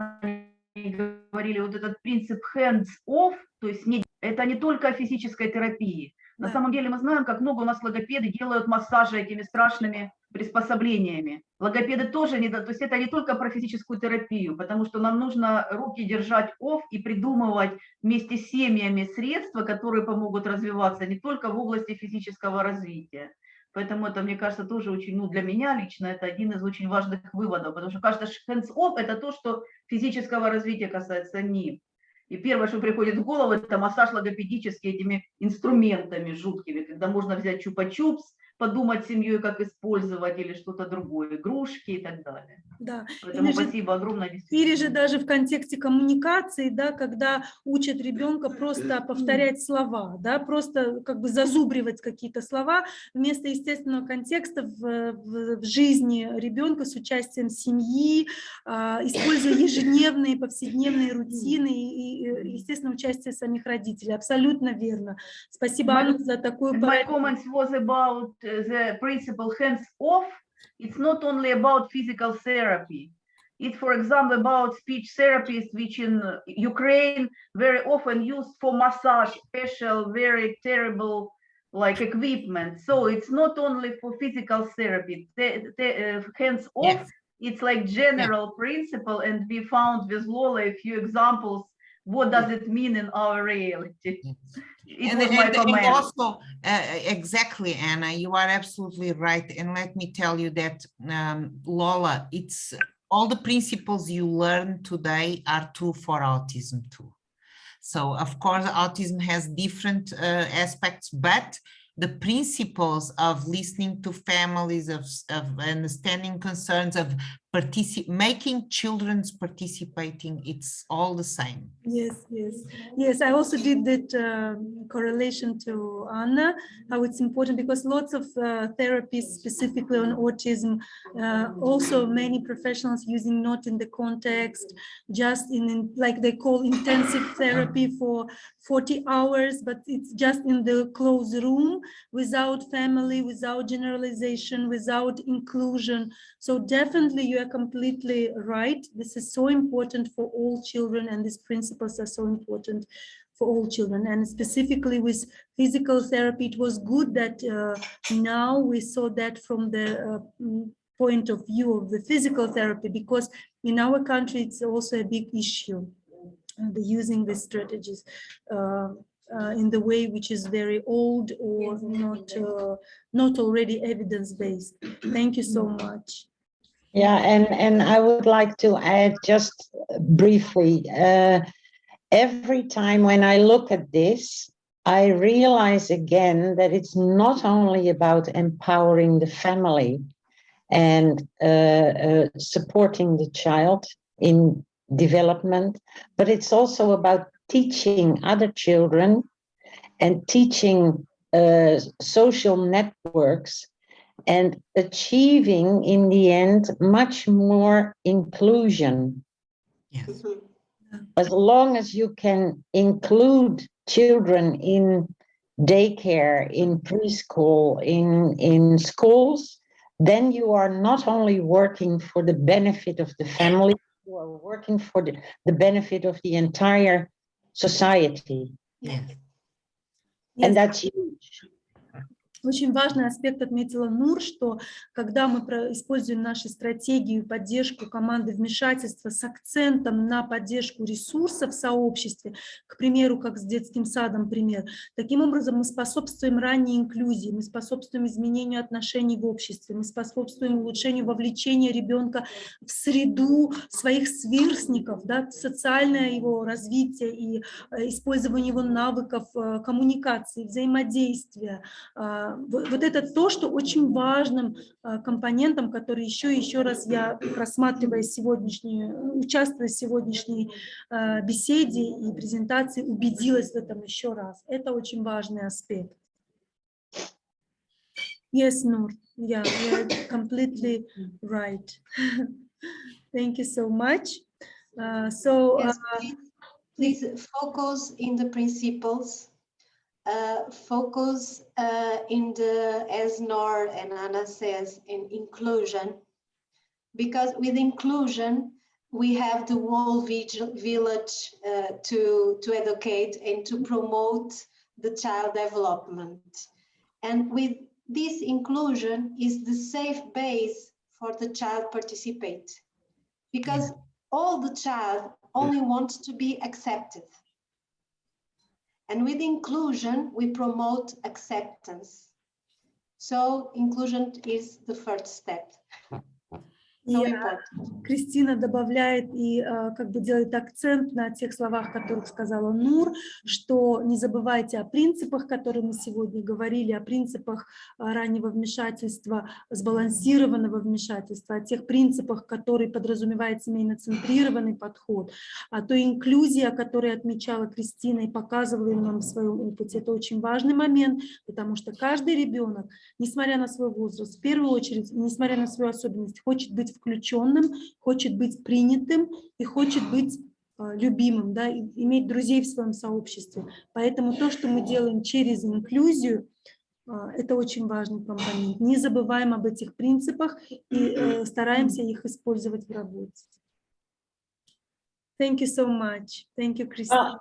говорили вот этот принцип hands-off, то есть это не только о физической терапии. На самом деле мы знаем, как много у нас логопеды делают массажи этими страшными приспособлениями. Логопеды тоже не... То есть это не только про физическую терапию, потому что нам нужно руки держать off и придумывать вместе с семьями средства, которые помогут развиваться не только в области физического развития. Поэтому это, мне кажется, тоже очень, ну, для меня лично это один из очень важных выводов, потому что кажется, hands-off – это то, что физического развития касается не. И первое, что приходит в голову, это массаж логопедический этими инструментами жуткими, когда можно взять чупа-чупс, подумать с семьей, как использовать, или что-то другое, игрушки и так далее. Да. Поэтому спасибо огромное. Или же даже в контексте коммуникации, да, когда учат ребенка просто повторять слова, да, просто как бы зазубривать какие-то слова вместо естественного контекста в жизни ребенка с участием семьи, используя ежедневные, повседневные рутины и, естественно, участие самих родителей. Абсолютно верно. Спасибо, Анна, за такую... My comments was about the principle hands-off. It's not only about physical therapy. It's, for example, about speech therapists, which in Ukraine very often used for massage, special, very terrible, like equipment. So it's not only for physical therapy. Hands-off, yes. It's like general principle, and we found with Lola a few examples. What does it mean in our reality? And also, exactly, Anna, you are absolutely right. And let me tell you that, Lola, it's all the principles you learn today are true for autism too. So, of course, autism has different aspects, but the principles of listening to families, of understanding concerns, of making children participating, it's all the same. Yes, yes, yes. I also did that correlation to Anna, how it's important, because lots of therapists specifically on autism, also many professionals using not in the context, just in like they call intensive therapy for 40 hours, but it's just in the closed room without family, without generalization, without inclusion. So definitely you are completely right. This is so important for all children, and these principles are so important for all children. And specifically with physical therapy, it was good that now we saw that from the point of view of the physical therapy, because in our country, it's also a big issue, using these strategies in the way which is very old or not already evidence-based. Thank you so much. Yeah, and I would like to add just briefly, every time when I look at this, I realize again that it's not only about empowering the family and supporting the child in development, but it's also about teaching other children and teaching social networks and achieving in the end much more inclusion. Yes. As long as you can include children in daycare, in preschool, in schools, then you are not only working for the benefit of the family, you are working for the benefit of the entire society. Yes. And that's huge. Очень важный аспект отметила Нур, что когда мы используем наши стратегии и поддержку команды вмешательства с акцентом на поддержку ресурсов в сообществе, к примеру, как с детским садом пример, таким образом мы способствуем ранней инклюзии, мы способствуем изменению отношений в обществе, мы способствуем улучшению вовлечения ребенка в среду своих сверстников, да, социальное его развитие и использование его навыков коммуникации, взаимодействия. Вот это то, что очень важным компонентом, который еще и еще раз я, просматривая участвуя в сегодняшней беседе и презентации, убедилась в этом еще раз. Это очень важный аспект. Yes, Nur. Yeah, you're completely right. Thank you so much. Yes, please focus in the principles. Focus in the, as Nor and Anna says, in inclusion, because with inclusion we have the whole village to educate and to promote the child development. And with this inclusion is the safe base for the child participate, because all the child only wants to be accepted. And with inclusion, we promote acceptance. So inclusion is the first step. So important. Кристина добавляет и как бы делает акцент на тех словах, которых сказала Нур, что не забывайте о принципах, которые мы сегодня говорили, о принципах раннего вмешательства, сбалансированного вмешательства, о тех принципах, которые подразумевает семейно-центрированный подход, о той инклюзии, о которой отмечала Кристина и показывала нам в своем опыте. Это очень важный момент, потому что каждый ребенок, несмотря на свой возраст, в первую очередь, несмотря на свою особенность, хочет быть включенным, хочет быть принятым и хочет быть любимым, да, и иметь друзей в своем сообществе. Поэтому то, что мы делаем через инклюзию, это очень важный компонент. Не забываем об этих принципах и стараемся их использовать в работе. Thank you so much. Thank you, Christina.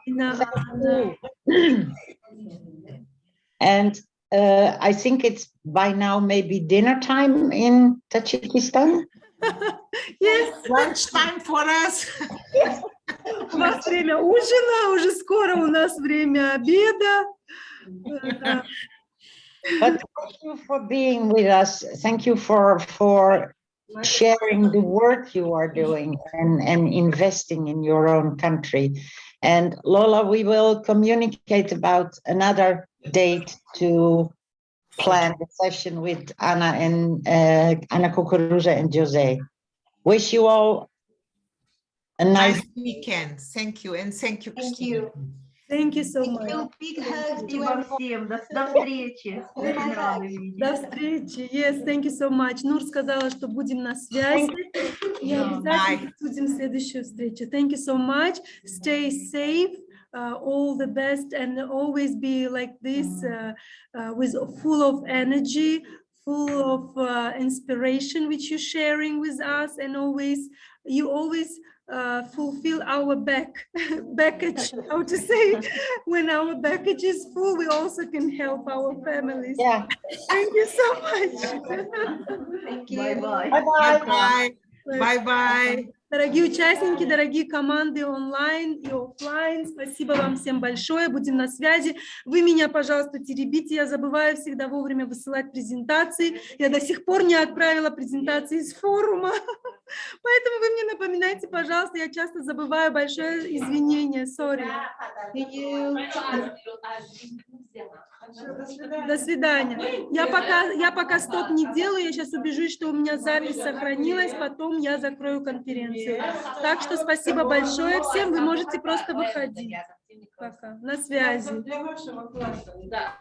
And I think it's by now maybe dinner time in Tajikistan. Yes. Lunchtime for us. У вас время ужина, уже скоро у нас время обеда. But thank you for being with us. Thank you for sharing the work you are doing and investing in your own country. And Lola, we will communicate about another date to plan the session with Anna and Anna Kukuruza and Jose. Wish you all a nice weekend. Thank you, and thank you, Thank Christina. you. Thank you so much. Big hug to Спасибо everyone. всем. До встречи. Очень рада видеть. До встречи. Yes, thank you so much. Нур сказала, что будем на связи. И обязательно будем следующую встречу. Thank you so much. Stay safe. All the best, and always be like this, with full of energy, full of inspiration, which you're sharing with us, and you always fulfill our package, how to say, when our package is full, we also can help our families. Yeah. Thank you so much. Thank you. Bye-bye. Bye-bye. Bye-bye. Дорогие участники, дорогие команды онлайн и офлайн, спасибо вам всем большое, будем на связи. Вы меня, пожалуйста, теребите, я забываю всегда вовремя высылать презентации. Я до сих пор не отправила презентации из форума, поэтому вы мне напоминайте, пожалуйста, я часто забываю, большое извинение, сори. До свидания. Я пока стоп не делаю, я сейчас убежусь, что у меня запись сохранилась, потом я закрою конференцию. Так что спасибо большое всем, вы можете просто выходить. Пока. На связи. Для вашего класса. Да.